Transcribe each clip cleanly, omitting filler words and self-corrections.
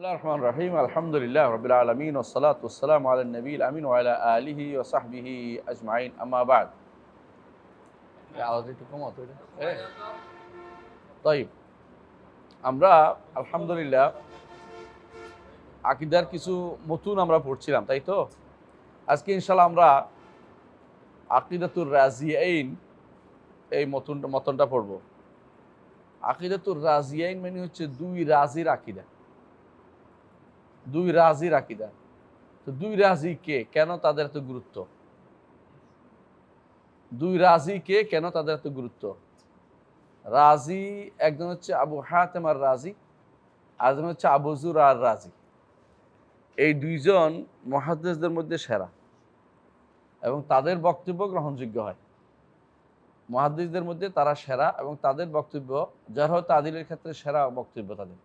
বিসমিল্লাহির রহমানির রহিম। আলহামদুলিল্লাহ রাব্বিল আলামিন ওয়াসসালাতু ওয়াসসালামু আলান নবিয়িল আমিন ওয়া আলা আলিহি ওয়া সাহবিহি আজমাইন। আম্মা বা'দ। আওয়াজ একটু কমাও তো এটা। তাইব। আমরা আলহামদুলিল্লাহ আকীদার কিছু মতুন আমরা পড়ছিলাম, তাই তো? আজকে ইনশাআল্লাহ আমরা আকীদাতুর রাজিয়াইন এই মতনটা পড়ব। আকীদাতুর রাজিয়াইন মানে হচ্ছে দুই রাজির আকীদা। দুই রাজির আকীদা। তো দুই রাজি কে? কেন তাদের এত গুরুত্ব? দুই রাজি কে? কেন তাদের এত গুরুত্ব? রাজি একজন হচ্ছে আবু হাতেম আর রাজি, আরেকজন হচ্ছে আবু যুরা আর রাজি। এই দুইজন মুহাদ্দিসদের মধ্যে সেরা এবং তাদের বক্তব্য গ্রহণযোগ্য হয়। মুহাদ্দিসদের মধ্যে তারা সেরা এবং তাদের বক্তব্য জারহ ও তা'দীলের ক্ষেত্রে সেরা বক্তব্য তাদের।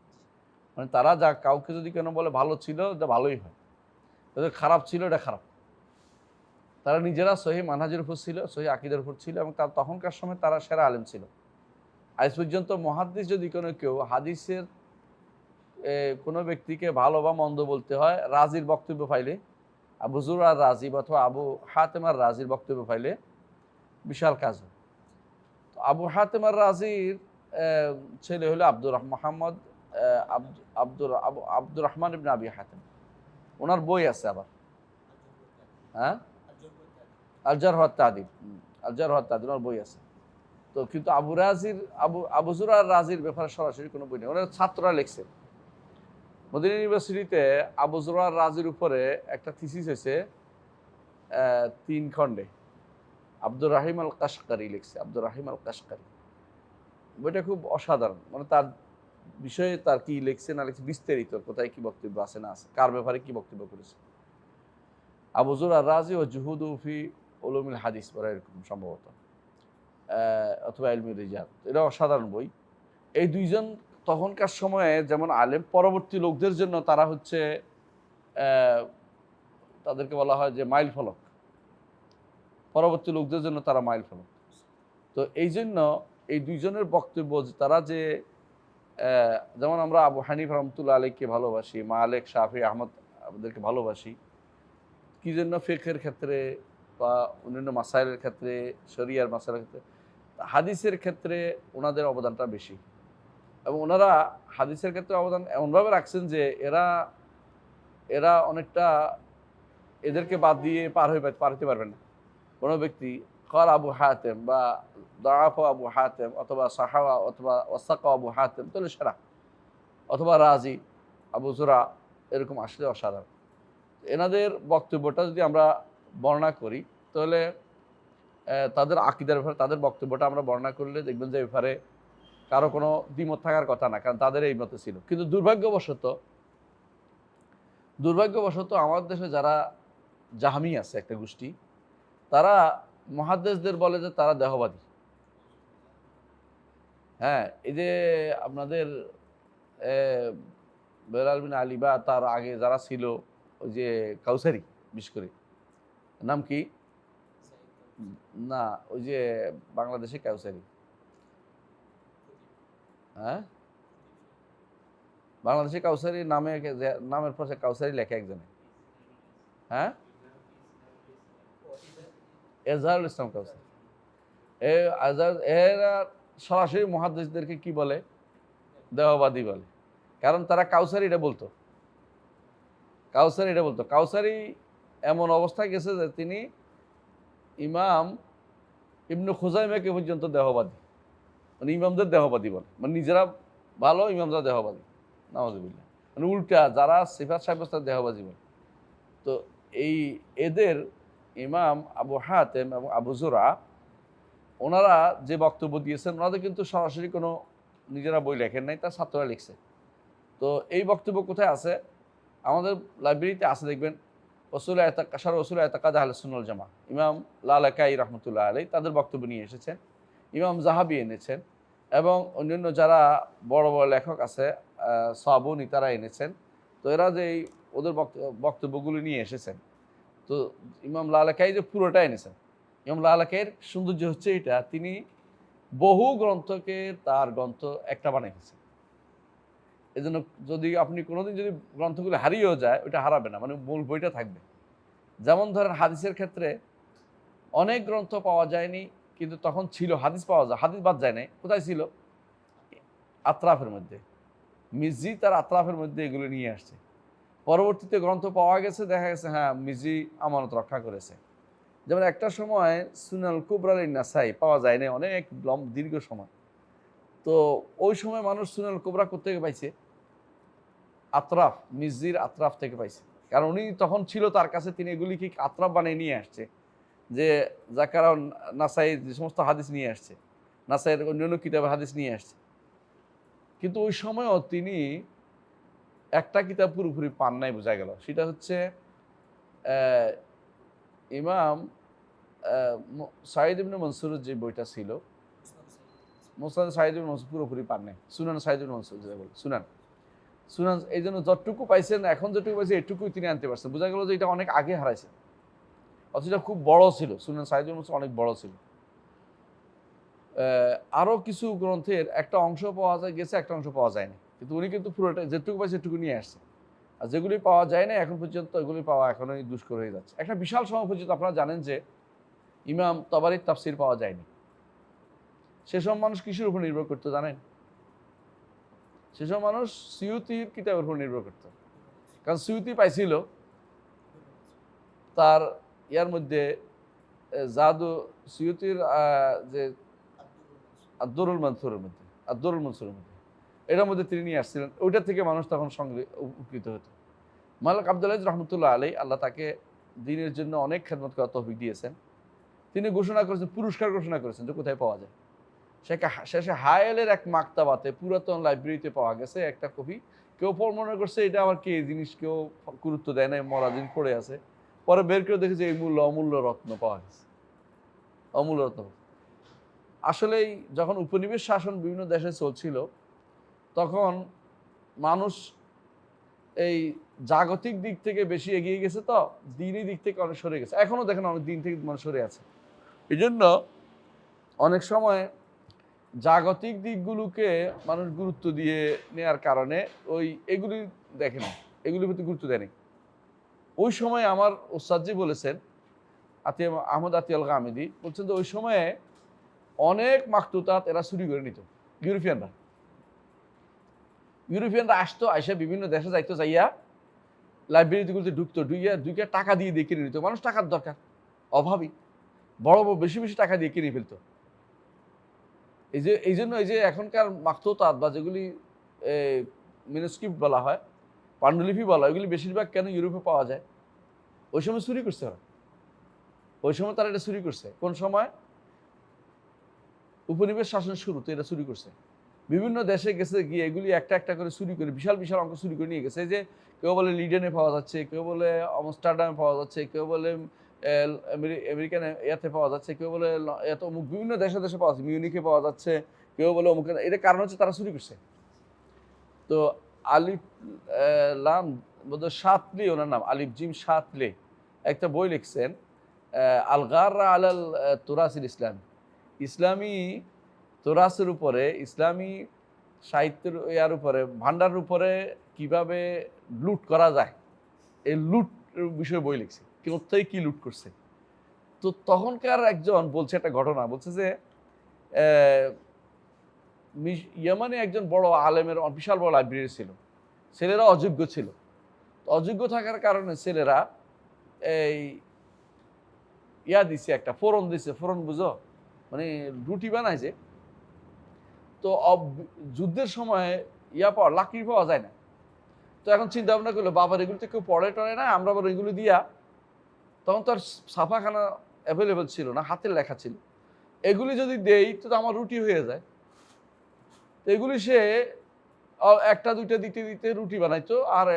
মানে তারা যা কাউকে যদি কেন বলে ভালো ছিল, এটা ভালোই হয়। যদি খারাপ ছিল, এটা খারাপ। তারা নিজেরা সহিহ মানহাজের উপর ছিল, সহিহ আকীদার উপর ছিল এবং তখনকার সময় তারা সেরা আলেম ছিল। আজ পর্যন্ত মুহাদ্দিস যদি কেউ হাদিসের কোনো ব্যক্তিকে ভালো বা মন্দ বলতে হয়, রাজির বক্তব্য পাইলে, আবু যুরআর রাজি অথবা আবু হাতেম আর রাজির বক্তব্য পাইলে বিশাল কাজ হয়। তো আবু হাতেম আর রাজির ছেলে হলো আব্দুর রহমান ইবনে আবি হাতেম। ওনার বই আছে আবার, হ্যাঁ, আল জারহ ওয়াত তা'দীল। আল জারহ ওয়াত তা'দীল ওনার বই আছে। তো কিন্তু আবু যুরআর রাজির ব্যাপারে সরাসরি কোনো বই নেই। ওনার ছাত্ররা লিখছে। মদিনা ইউনিভার্সিটিতে আবু যুরআর রাজির উপরে একটা থিসিস হয়েছে ৩ খণ্ডে। আব্দুর রাহিম আল কাশকারি লিখছে, আব্দুর রাহিম আল কাশকারি। বইটা খুব অসাধারণ। মানে তার বিষয়ে তার কি লিখছে না লিখছে বিস্তারিত, কোথায় কি বক্তব্য আছে না আছে, কার ব্যাপারে কি বক্তব্য করেছে। আবু যুরআর রাজি ও জুহুদু ফি উলুমিল হাদিস পড়া এরকম সম্ভবত, অথবা ইলমুর রিজাল। এটা অসাধারণ বই। এই দুইজন তখনকার সময়ে যেমন আলেম, পরবর্তী লোকদের জন্য তারা হচ্ছে তাদেরকে বলা হয় যে মাইল ফলক। পরবর্তী লোকদের জন্য তারা মাইল ফলক। তো এই জন্য এই দুইজনের বক্তব্য তারা যে যেমন আমরা আবু হানিফা রহমতুল্লাহ আলাইহিকে ভালোবাসি, মালিক, শাফি, আহমদ আমাদেরকে ভালোবাসি, কি জন্য? ফিকহের ক্ষেত্রে বা অন্যান্য মাসাইলের ক্ষেত্রে, শরিয়ার মাসাইলের ক্ষেত্রে, হাদিসের ক্ষেত্রে ওনাদের অবদানটা বেশি। এবং ওনারা হাদিসের ক্ষেত্রে অবদান এমনভাবে রাখছেন যে এরা অনেকটা, এদেরকে বাদ দিয়ে পার হতে পারবেন না কোনো ব্যক্তি। ক্বাল আবু হাতেম বা দাআফা আবু হাতেম অথবা সাহাওয়া অথবা ওয়াসাকা আবু হাতেম, তাহলে সেরা। অথবা রাজি, আবু যুরা, এরকম আসলে অসাধারণ। এনাদের বক্তব্যটা যদি আমরা বর্ণনা করি, তাহলে তাদের আকীদার ব্যাপারে তাদের বক্তব্যটা আমরা বর্ণনা করলে দেখবেন যে ব্যাপারে কারো কোনো দ্বিমত থাকার কথা না, কারণ তাদের এই মতে ছিল। কিন্তু দুর্ভাগ্যবশত আমাদের দেশে যারা জাহমি আছে একটা গোষ্ঠী, তারা মুহাদ্দিসদের বলে যে তারা দেহবাদী। হ্যাঁ, এই যে আপনাদের বেলাল বিন আলী বা তার আগে যারা ছিল, ওই যে কাউসারি, বিশেষ করে নাম কি, না ওই যে বাংলাদেশে কাউসারি, হ্যাঁ, বাংলাদেশে কাউসারি নামের পাশে কাউসারি লেখে একজনে, হ্যাঁ, এজাহারুল ইসলাম কাউসারি। এরা সরাসরি মুহাদ্দিসদেরকে কি বলে? দেহবাদী বলে। কারণ তারা কাউসারি এমন অবস্থায় গেছে যে তিনি ইমাম ইবনে খুজাইমাকে পর্যন্ত দেহবাদী, মানে ইমামদের দেহবাদী বলে। মানে নিজেরা ভালো, ইমামরা দেহবাদী। নাউযুবিল্লাহ। মানে উল্টা, যারা সিফাত সাব্যস্ত দেহবাদী বলে। তো এদের ইমাম আবু হাতেম এবং আবু যুরা, ওনারা যে বক্তব্য দিয়েছেন, ওনাদের কিন্তু সরাসরি কোনো নিজেরা বই লেখেন নাই, তার ছাত্ররা লিখছে। তো এই বক্তব্য কোথায় আছে? আমাদের লাইব্রেরিতে আছে, দেখবেন। রসুল এতাকাদ আহলে সুন্নাহ ওয়াল জামাআহ, ইমাম লালাকাই রহমতুল্লাহ আলাইহি তাদের বক্তব্য নিয়ে এসেছেন, ইমাম যাহাবি এনেছেন এবং অন্যান্য যারা বড় বড় লেখক আছে, সাবুনি, তারা এনেছেন। তো এরা যে ওদের বক্তব্যগুলো নিয়ে এসেছেন, তো ইমাম লালাকাই যে পুরোটা এনেছেন। ইমাম লালাকাইয়ের সৌন্দর্য হচ্ছে এটা, তিনি বহু গ্রন্থকে তার গ্রন্থ একটা বানিয়েছেন। এই জন্য যদি আপনি কোনোদিন যদি গ্রন্থগুলো হারিয়েও যায় ওইটা হারাবে না, মানে মূল বইটা থাকবে। যেমন ধরেন হাদিসের ক্ষেত্রে অনেক গ্রন্থ পাওয়া যায়নি, কিন্তু তখন ছিল, হাদিস পাওয়া যায়, হাদিস বাদ যায় নাই, কোথায় ছিল? আত্রাফের মধ্যে। মিজি তার আত্রাফের মধ্যে এগুলো নিয়ে আসছে। পরবর্তীতে গ্রন্থ পাওয়া গেছে, দেখা গেছে হ্যাঁ মিজি আমানত রক্ষা করেছে। যেমন একটা সময় সুনাল কুবরাল নাসাই পাওয়া যায় না অনেক দীর্ঘ সময়। তো ওই সময় মানুষ সুনাল কুবরা কোত্থেকে পাইছে? আত্রাফ, মিজির আত্রাফ থেকে পাইছে। কারণ উনি তখন ছিল তার কাছে, তিনি এগুলিকে আত্রাফ বানিয়ে নিয়ে আসছে, যে যার কারণ নাসাই যে সমস্ত হাদিস নিয়ে আসছে, নাসাইয়ের অন্যান্য কিতাবের হাদিস নিয়ে আসছে। কিন্তু ওই সময়ও তিনি একটা কিতাব পুরোপুরি পান নাই, বোঝা গেল। সেটা হচ্ছে ইমাম সাঈদ ইবনে মনসুরের যে বইটা ছিল, মুসনাদ সাঈদ ইবনে মনসুর পুরোপুরি পান নাই। সুনান সাঈদ ইবনে মনসুর যেটা বলে, সুনান সুনান, এই জন্য যতটুকু পাইছেন এখন যেটুকু পাইছে এটুকুই তিনি আনতে পারছেন। বোঝা গেল যে এটা অনেক আগে হারাইছে, অথচ এটা খুব বড় ছিল। সুনান সাঈদ ইবনে মনসুর অনেক বড় ছিল। আরও কিছু গ্রন্থের একটা অংশ পাওয়া যায় গেছে, একটা অংশ পাওয়া যায়নি, কিন্তু উনি কিন্তু পুরোটা যেটুকু পাইছে সেটুকু নিয়ে আসছে। আর যেগুলি পাওয়া যায় না এখন পর্যন্ত, এগুলি পাওয়া এখনই দুষ্কর হয়ে যাচ্ছে। একটা বিশাল সময় পর্যন্ত আপনারা জানেন যে ইমাম তাবারির তাফসির পাওয়া যায়নি। সেসব মানুষ কিসের উপর নির্ভর করতো জানেন? সেসব মানুষ সিউতির কিতাবের উপর নির্ভর করত। কারণ সিউতি পাইছিল তার ইয়ার মধ্যে, জাদু সিউতির যে আদদুরুল মানসুরের মধ্যে, আদদুরুল মানসুরের মধ্যে, এটার মধ্যে তিনি নিয়ে আসছিলেন। ওইটার থেকে মানুষ তখন সঙ্গে উপকৃত হতো। মালিক আব্দুল আজিজ রহমতুল্লাহ আলাই, আল্লাহ তাকে দ্বীনের জন্য অনেক খেদমত করার তৌফিক দিয়েছেন। তিনি ঘোষণা করেছেন, পুরস্কার ঘোষণা করেছেন যে কোথায় পাওয়া যায়। শেষে হায়েলের এক মাকতাবাতে, পুরাতন লাইব্রেরিতে পাওয়া গেছে একটা কপি। কেউ মনে করছে এটা আবার কি জিনিস, কেউ গুরুত্ব দেয় না, মরা জিনিস পড়ে আছে। পরে বের করে দেখেছে এই অমূল্য রত্ন পাওয়া গেছে, অমূল্য রত্ন। আসলেই যখন উপনিবেশ শাসন বিভিন্ন দেশে চলছিল, তখন মানুষ এই জাগতিক দিক থেকে বেশি এগিয়ে গেছে, তো দিনই দিক থেকে অনেক সরে গেছে। এখনো দেখেন অনেক দিন থেকে মানুষ সরে আছে। এই জন্য অনেক সময় জাগতিক দিকগুলোকে মানুষ গুরুত্ব দিয়ে নেওয়ার কারণে এগুলি দেখে না, এগুলির প্রতি গুরুত্ব দেয়নি। ওই সময় আমার ওস্তাদজি বলেছেন, আহমদ আতিয়াল গামিদি বলছেন যে ওই সময়ে অনেক মাকতুতাত এরা চুরি করে নিত। ইউরোপিয়ানরা আসতো, আইসা বিভিন্ন দেশে যাইতো, যাইয়া লাইব্রেরিগুলোতে ঢুকতো, ঢুকে টাকা দিয়ে কিনে নিত। মানুষ টাকার দরকার, অভাবী, বড় বেশি বেশি টাকা দিয়ে কিনে ফেলতো। এই জন্য এই যে এখনকার মাকতুতাত বা যেগুলি ম্যানুস্ক্রিপ্ট বলা হয়, পাণ্ডুলিপি বলা হয়, ওইগুলি বেশিরভাগ কেন ইউরোপে পাওয়া যায়? ওই সময় চুরি করছে ওরা। ওই সময় তারা এটা চুরি করছে। কোন সময়? উপনিবেশ শাসনের শুরুতে এটা চুরি করছে। বিভিন্ন দেশে গেছে, গিয়ে এগুলি একটা একটা করে চুরি করে বিশাল বিশাল অঙ্ক চুরি করে নিয়ে গেছে। যে কেউ বলে লিডেনে পাওয়া যাচ্ছে, কেউ বলে আমস্টারডামে পাওয়া যাচ্ছে, কেউ বলে আমেরিকান ইয়াতে পাওয়া যাচ্ছে, কেউ বলে এত বিভিন্ন দেশে দেশে পাওয়া যাচ্ছে, মিউনিকে পাওয়া যাচ্ছে, কেউ বলে অমুক। এটার কারণ হচ্ছে তারা চুরি করছে। তো আলিফ লাম বোধহয় সাতলি, ওনার নাম আলিফ জিম সাতলি, একটা বই লিখছেন, আল গাররা আলাল তুরাসিল ইসলাম, ইসলামী তোরাসের উপরে, ইসলামী সাহিত্যের ইয়ার উপরে, ভান্ডারের উপরে কিভাবে লুট করা যায়, এই লুট বিষয়ে বই লিখছে, কোথায় কি লুট করছে। তো তখনকার একজন বলছে একটা ঘটনা, বলছে যে ইয়ামানে একজন বড় আলেমের বিশাল বড় লাইব্রেরি ছিল, ছেলেরা অযোগ্য ছিল। অযোগ্য থাকার কারণে ছেলেরা এই ইয়া দিছে, একটা ফোড়ন দিছে, ফোড়ন বুঝো, মানে রুটি বানাইছে। তো যুদ্ধের সময় লাকড়ি পাওয়া যায় না। তো এখন চিন্তা ভাবনা করলো, বাবার এগুলো তো কেউ পড়ে টড়ে না, আমরা আবার এগুলো দিয়া, তখন তো আর ছাপাখানা অ্যাভেলেবেল ছিল না, হাতের লেখা ছিল, এগুলি যদি দেই তো আমার রুটি হয়ে যায়। তো এগুলি সে একটা দুইটা দিতে দিতে রুটি বানাইতো আর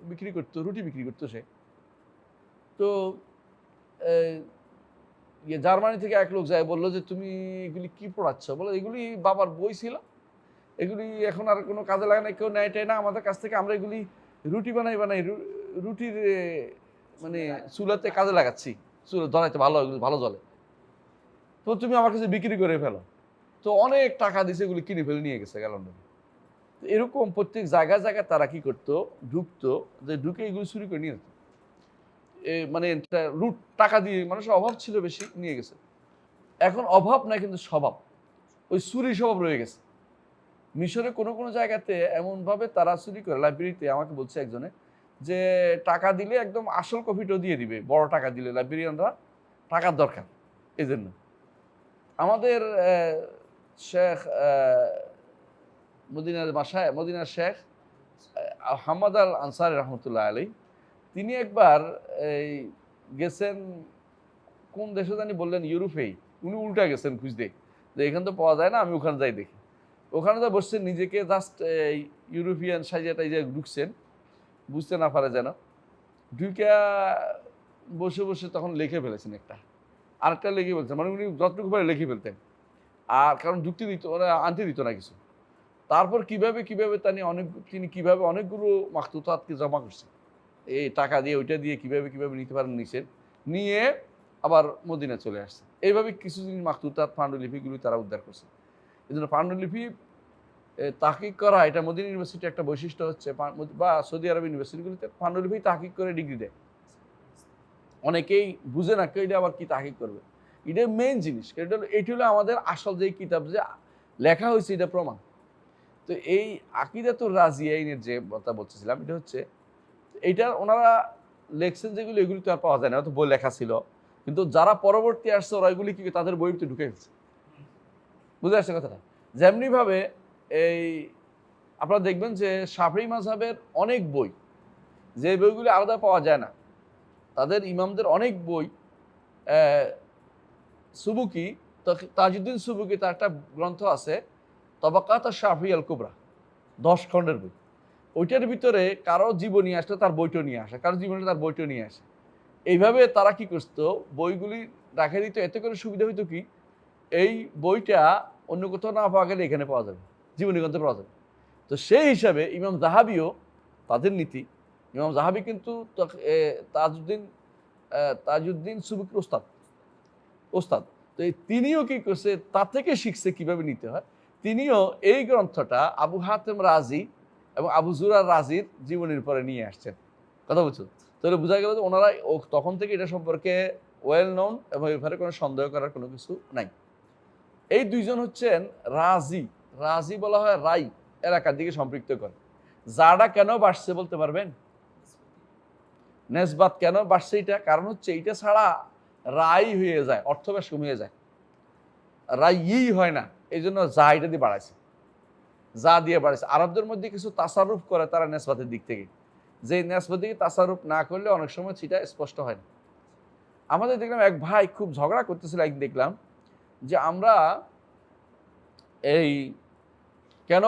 বিক্রি করতো, রুটি বিক্রি করতো সে। তো জার্মানি থেকে এক লোক যায়, বললো যে তুমি এগুলি কি পড়াচ্ছ? বলো এগুলি বাবার বই ছিল, এগুলি এখন আর কোনো কাজে লাগে না, কেউ নেয় না আমাদের কাছ থেকে, আমরা এগুলি রুটি বানাই রুটির মানে চুলাতে কাজে লাগাচ্ছি, চুলা ধরাইতে ভালো, এগুলি ভালো জ্বলে, তো তুমি আমার কাছে বিক্রি করে ফেলো। তো অনেক টাকা দিছে, এগুলি কিনে ফেলে নিয়ে গেছে লন্ডনে। এরকম প্রত্যেক জায়গায় জায়গায় তারা কি করতো, ঢুকতো, যে ঢুকে এগুলো চুরি করে নিয়ে যেত। মানে লুট, টাকা দিয়ে, মানুষের অভাব ছিল বেশি, নিয়ে গেছে। এখন অভাব নাই, কিন্তু স্বভাব, ওই চুরি স্বভাব রয়ে গেছে। মিশরে কোনো কোনো জায়গাতে এমনভাবে তারা চুরি করে, লাইব্রেরিতে আমাকে বলছে একজনে, যে টাকা দিলে একদম আসল কপিটাও দিয়ে দিবে, বড় টাকা দিলে লাইব্রেরিয়ানরা, টাকার দরকার এই জন্য। আমাদের শেখ মদিনার বাসায়, মদিনার শেখ হাম্মাদ আল আনসারি রহমতুল্লাহ আলী, তিনি একবার এই গেছেন কোন দেশে জানি বললেন, ইউরোপেই। উনি উল্টা গেছেন খুঁজতে, যে এখানে তো পাওয়া যায় না, আমি ওখানে যাই দেখি। ওখানে তো বসছেন, নিজেকে জাস্ট ইউরোপিয়ান সাইজে টাইজে ঢুকছেন, বুঝতে না পারে যেন, ঢুকা বসে বসে তখন লিখে ফেলেছেন একটা, আরেকটা লিখে ফেলছেন, মানে উনি যতটুকু পারে লিখে ফেলতেন। আর কারণ যুক্তি দিত, ওরা আনতে দিত না কিছু। তারপর কিভাবে কিভাবে তিনি কিভাবে অনেকগুলো মাকতুতাতকে জমা করছেন, এই টাকা দিয়ে ওইটা দিয়ে কিভাবে কিভাবে নিতে পারেন নিছেন, নিয়ে আবার মদিনা চলে আসছে। এইভাবে কিছুদিন মাকতুতাত পাণ্ডুলিপিগুলি তারা উদ্ধার করছে। এই জন্য পাণ্ডুলিপি তাহকিক করা, এটা মদিনা ইউনিভার্সিটির একটা বৈশিষ্ট্য হচ্ছে, বা সৌদি আরব ইউনিভার্সিটিগুলিতে পাণ্ডুলিপি তাহকিক করে ডিগ্রি দেয়। অনেকেই বুঝে না কেউ এটা আবার কি তাহকিক করবে, এটা মেইন জিনিস। এটি হলো আমাদের আসল যে কিতাব যে লেখা হয়েছে, এটা প্রমাণ। তো এই আকিদাতুর রাজিয়াইনের যে কথা বলতেছিলাম, এটা হচ্ছে, এইটা ওনারা লেখছেন যেগুলো, এগুলি তো আর পাওয়া যায় না, তো বই লেখা ছিল, কিন্তু যারা পরবর্তী আসছে ওরা এগুলি কি তাদের বইতে ঢুকে ফেলছে। বুঝে আসছে কথাটা? যেমনিভাবে এই আপনারা দেখবেন যে শাফিঈ মাযহাবের অনেক বই, যে বইগুলি আলাদা পাওয়া যায় না, তাদের ইমামদের অনেক বই, সুবুকি, তাজউদ্দিন সুবুকি, তার একটা গ্রন্থ আছে তবাকাত শাফিঈ আল কুবরা, 10 খণ্ডের বই। ওইটার ভিতরে কারো জীবনী আসলে তার বইটা নিয়ে আসে, কারো জীবনে তার বইটা নিয়ে আসে। এইভাবে তারা কি করতো, বইগুলি রাখে দিত, এতে করে সুবিধা হইতো কি, এই বইটা অন্য কোথাও না পাওয়া গেলে এখানে পাওয়া যাবে, জীবনী গ্রন্থে পাওয়া যাবে। তো সেই হিসাবে ইমাম যাহাবিও, তাদের নীতি, ইমাম যাহাবি কিন্তু তাজউদ্দিন সুবুকির ওস্তাদ। তো তিনিও কি করছে, তা থেকে শিখছে কিভাবে নিতে হয়। তিনিও এই গ্রন্থটা আবু হাতেম রাজি এবং আবু জুরার রাজির জীবনীর পরে নিয়ে আসছেন। কথা বলছো? তাহলে বোঝা গেল যে ওনারা তখন থেকে এটা সম্পর্কে ওয়েল নোন, এবং এভাবে কোনো সন্দেহ করার কোনো কিছু নাই। এই দুইজন হচ্ছেন রাজি। রাজি বলা হয় রাই, এলাকার দিকে সম্পৃক্ত করে। জাডা কেন বাড়ছে বলতে পারবেন? নেসবাত কেন বাড়ছে? এটা কারণ হচ্ছে, এইটা ছাড়া রাই হয়ে যায়, অর্থবেশ কমিয়ে যায়, রাই হয় না, এই জন্য যা এটা দিয়ে বাড়াইছে, যা দিয়ে বাড়াইছে। আরবদের মধ্যে কিছু তাসারুফ করে তারা নেসবাতের দিক থেকে, যে নেসবাতের দিকে তাসারুফ না করলে অনেক সময় সেটা স্পষ্ট হয় না। আমাদের দেখলাম এক ভাই খুব ঝগড়া করতেছিল একদিন, দেখলাম যে আমরা এই কেন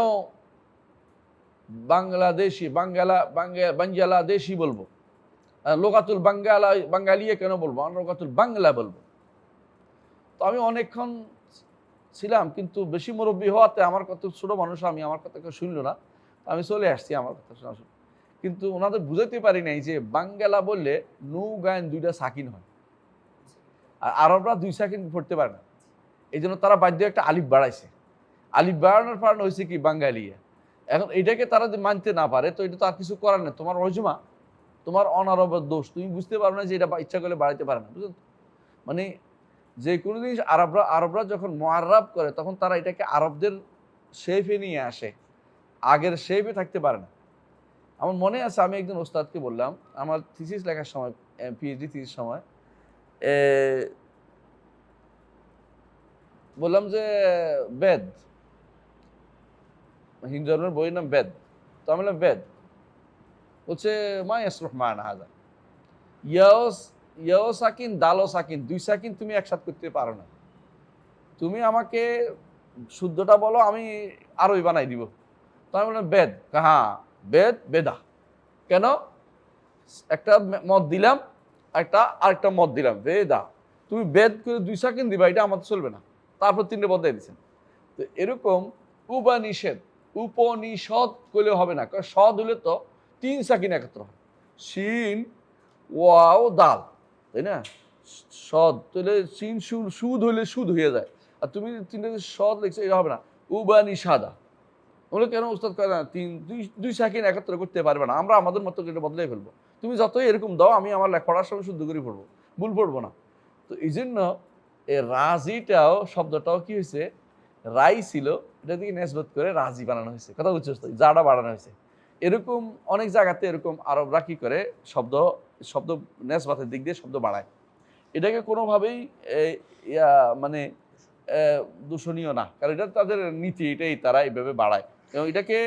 বাংলাদেশি বলবো, লোকাতুল বাঙ্গালিয়ে কেন বলবো, আমরা লোকাতুল বাংলা বলবো। তো আমি অনেকক্ষণ ছিলাম, কিন্তু বেশি মুরব্বী হওয়াতে আমার কত ছোট মানুষ, আমার কথা কেউ শুনলো না, আমি চলে আসছি আমার কথা শোনা। কিন্তু ওনাদের বুঝাতে পারি নাই যে বাঙ্গালা বললে নু গায়ন দুইটা সাকিন হয়, আর আরবরা 2 সাকিন পড়তে পারে না, এই জন্য তারা বাধ্য একটা আলিফ বাড়াইছে। আলিফ বাড়ানোর কারণ হয়েছে কি, বাঙ্গালিয়া। এখন এটাকে তারা যদি মানতে না পারে, তো এটা তো আর কিছু করার নেই, তোমার রজমা, তোমার অনারবের দোষ, তুমি বুঝতে পারো না যে এটা ইচ্ছা করলে বাড়াইতে পারে না, বুঝলেন? মানে যে কোনো জিনিস আরবরা যখন মুআররাব করে, তখন তারা এটাকে আরবদের শেপে নিয়ে আসে, আগের শেপে থাকতে পারে না। আমার মনে আছে, আমি একজন ওস্তাদকে বললাম, আমার থিসিস লেখার সময়, পিএইচডি থিসিস সময়, বললাম যে বেদ, হিন্দু ধর্মের বইয়ের নাম বেদ। তো আমি বললাম বেদ, বলছে মা ইয়াসলুহ মা'না হাযা, ইয়াও সাকিন দালও সাকিন, 2 সাকিন তুমি একসাথে করতে পারো না, তুমি আমাকে শুদ্ধটা বলো, আমি আরবি বানাই দিব। তো আমি বললাম বেদ, হ্যাঁ বেদ, বেদা কেন, একটা মত দিলাম, আরেকটা মত দিলাম, বেদা, তুমি বেদ করে 2 সাকিন দিবা, এটা আমাদের চলবে না। তারপর 3টে বদলাই দিচ্ছেন। তো এরকম উপনিষদ করলেও হবে না, কারণ সদ হলে তো 3 সাকিন একত্র হয়, শিন ওয়াও দাল, তাই না? সদ তাহলে শিন সুদ হইলে সুদ হয়ে যায়, আর তুমি 3টে সদ লিখছো, এটা হবে না। উবানিষাদা, ওগুলো কেন উস্তাদ করে না, দুই সেকেন্ড একাত্তর করতে পারবে না, আমরা আমাদের মতো করে বদলাই ফেলবো, তুমি যতই এরকম দাও আমি আমার পড়ার সময় শুদ্ধ করে পড়বো, ভুল পড়বো না। তো এই জন্য এই রাজিটাও শব্দটাও কি হয়েছে, রাই ছিল, এটা থেকে নেসবত করে রাজি বানানো হয়েছে, কথা বুঝছো তো, জাটা বানানো হয়েছে। এরকম অনেক জায়গাতে এরকম আরবরা কি করে শব্দ শব্দ নেসবাতের দিক দিয়ে শব্দ বাড়ায়, এটাকে কোনোভাবেই ইয়া মানে দূষণীয় না, কারণ এটা তাদের নীতি, এটাই তারা এইভাবে বাড়ায় এবং এটাকে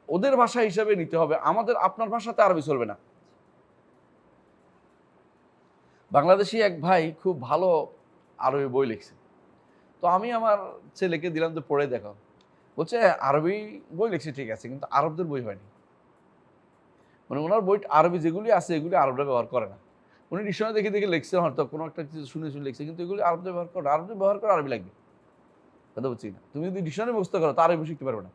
ওদের ভাষা হিসাবে নিতে হবে, আমাদের আপনার ভাষাতে আরবি চলবে না। বাংলাদেশি এক ভাই খুব ভালো আরবি বই লিখছে, তো আমি আমার ছেলেকে দিলাম তো পড়ে দেখো, বলছে আরবি বই লিখছে ঠিক আছে, কিন্তু আরবদের বই হয়নি, মানে ওনার বই আরবি যেগুলি আছে এগুলি আরবরা ব্যবহার করে না, উনি ডিকশনারি দেখে দেখে লিখছে, হয়তো কোনো একটা কিছু শুনে শুনে লিখছে, কিন্তু এগুলি আরবদের ব্যবহার করে, আরবদের ব্যবহার করে আরবি লাগবে, কথা বুঝছি না। তুমি যদি ডিকশনারি মুখস্থ করো তা আরবি শিখতে পারবে না,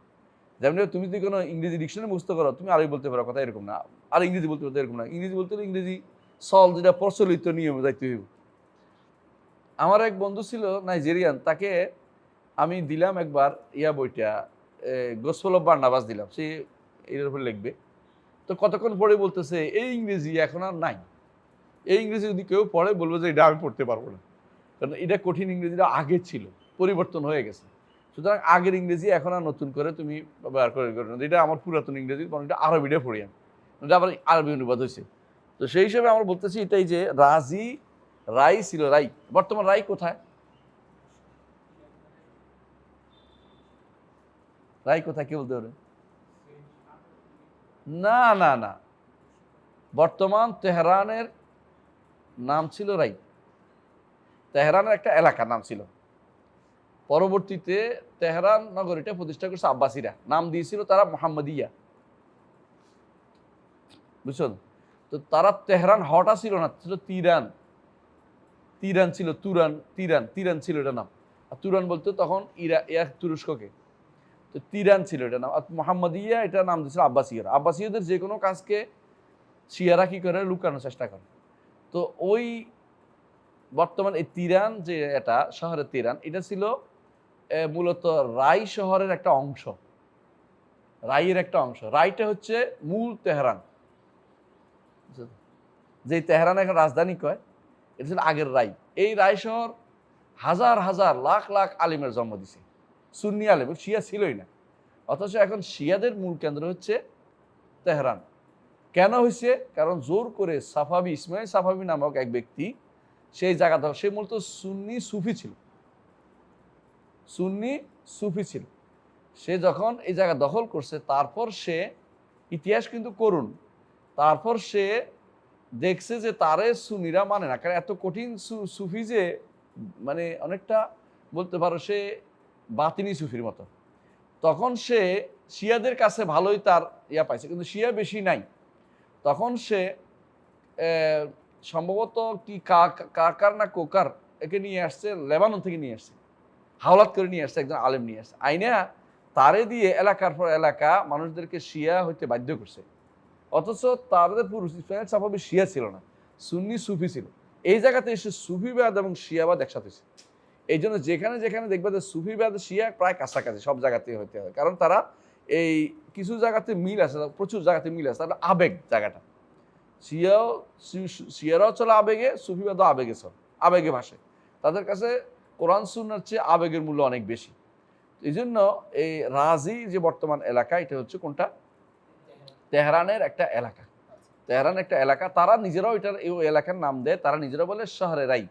যেমন তুমি যদি কোনো ইংরেজি ডিকশনারি মুখস্থ করো তুমি আরবি বলতে পারো, কথা এরকম না, আর ইংরেজি বলতে পারো এরকম না, ইংরেজি বলতে হলে ইংরেজি সল যেটা প্রচলিত নিয়মে যাইতে হইব। আমার এক বন্ধু ছিল নাইজেরিয়ান, তাকে আমি দিলাম একবার বইটা গসপেল অফ বার্নাবাস দিলাম, সে এর উপর লিখবে, তো কতক্ষণ পরে বলতেছে এই ইংরেজি এখন আর নাই, এই ইংরেজি যদি কেউ পড়ে বলবো যে এটা আমি পড়তে পারবো না, কারণ এটা কঠিন ইংরেজিটা আগে ছিল, পরিবর্তন হয়ে গেছে, সুতরাং আগের ইংরেজি এখন আর নতুন করে তুমি ব্যবহার করে এটা আমার পুরাতন ইংরেজি, কারণ এটা আরবিটা পড়ি আমি, এটা আবার আরবি অনুবাদ হয়েছে। তো সেই হিসেবে আমরা বলতেছি এটাই যে রাজি রাই ছিল, রাই, বর্তমান রাই কোথায়, রাই কোথায় কে বলতে পারে? না না না, বর্তমান তেহরানের নাম ছিল রাই, তেহরানের একটা এলাকার নাম ছিল, পরবর্তীতে তেহরান নগরীটা প্রতিষ্ঠা করছে আব্বাসীরা, নাম দিয়েছিল তারা মোহাম্মদিয়া, বুঝছো? তো তারা তেহরান হওয়াটা ছিল না, ছিল তিরান, তিরান ছিল, তুরান, তিরান, তিরান ছিল এটা নাম, আর তুরান বলতো তখন তুরস্ককে, তো তিরান ছিল এটা নাম, আর মোহাম্মদিয়া এটা নাম দিয়েছিল আব্বাসীয়রা, আব্বাসীয়দের যে কোনো কাজকে শিয়ারা কি করে লুকানোর চেষ্টা করে। তো ওই বর্তমান এই তিরান যে এটা শহরের তিরান, এটা ছিল মূলত রাই শহরের একটা অংশ, রাইয়ের একটা অংশ, রাইটা হচ্ছে মূল তেহরান, যে তেহরান এখন রাজধানী কয়, এটা ছিল আগের রাই। এই রাই শহর হাজার হাজার লাখ লাখ আলিমের জন্ম দিছে, সুন্নি আলিম, শিয়া ছিলই না, অথচ এখন শিয়াদের মূল কেন্দ্র হচ্ছে তেহরান। কেন হয়েছে? কারণ জোর করে সাফাবি, ইসমাইল সাফাবি নামক এক ব্যক্তি সেই জায়গা দখল, সে মূলত সুন্নি সুফি ছিল, সুন্নি সুফি ছিল, সে যখন এই জায়গা দখল করছে তারপর সে, ইতিহাস কিন্তু করুন, তারপর সে দেখছে যে তারে সুন্নিরা মানে না, কারণ এত কঠিন সুফি যে মানে অনেকটা বলতে পারো সে বাতিনি সুফির মতো, তখন সে শিয়াদের কাছে ভালোই তার পাইছে, কিন্তু শিয়া বেশি নাই, তখন সে সম্ভবত কি কাকার না কোকার একে নিয়ে আসছে, লেবানন থেকে নিয়ে আসছে, হাওলাত করে নিয়ে আসছে, একজন আলেম নিয়ে আসছে, আইনা তারে দিয়ে এলাকার পর এলাকা মানুষদেরকে শিয়া হইতে বাধ্য করছে, অথচ তাদের পুরুষ ইসমাইল সাফাবি শিয়া ছিল না, সুন্নি সুফি ছিল। এই জায়গাতে এসে সুফিবাদ এবং শিয়াবাদ একসাথে হয়েছে, এই জন্য যেখানে যেখানে দেখবে যে সুফিবাদ শিয়া প্রায় কাছাকাছি সব জায়গাতে হতে হয়, কারণ তারা এই কিছু জায়গাতে মিল আছে, প্রচুর জায়গাতে মিল আছে, তাহলে আবেগ জায়গাটা, শিয়ারাও চলে আবেগে, সুফিবাদও আবেগে চলে, আবেগে ভাসে, তাদের কাছে কোরআন সুন্নাহর চেয়ে আবেগের মূল্য অনেক বেশি। এই জন্য এই রাজি যে বর্তমান এলাকা, এটা হচ্ছে কোনটা, তেহরানের একটা এলাকা, তেহরান একটা এলাকা, তারা নিজেরাও এটার এই এলাকার নাম দেয়, তারা নিজেরা বলে শহরে রাই,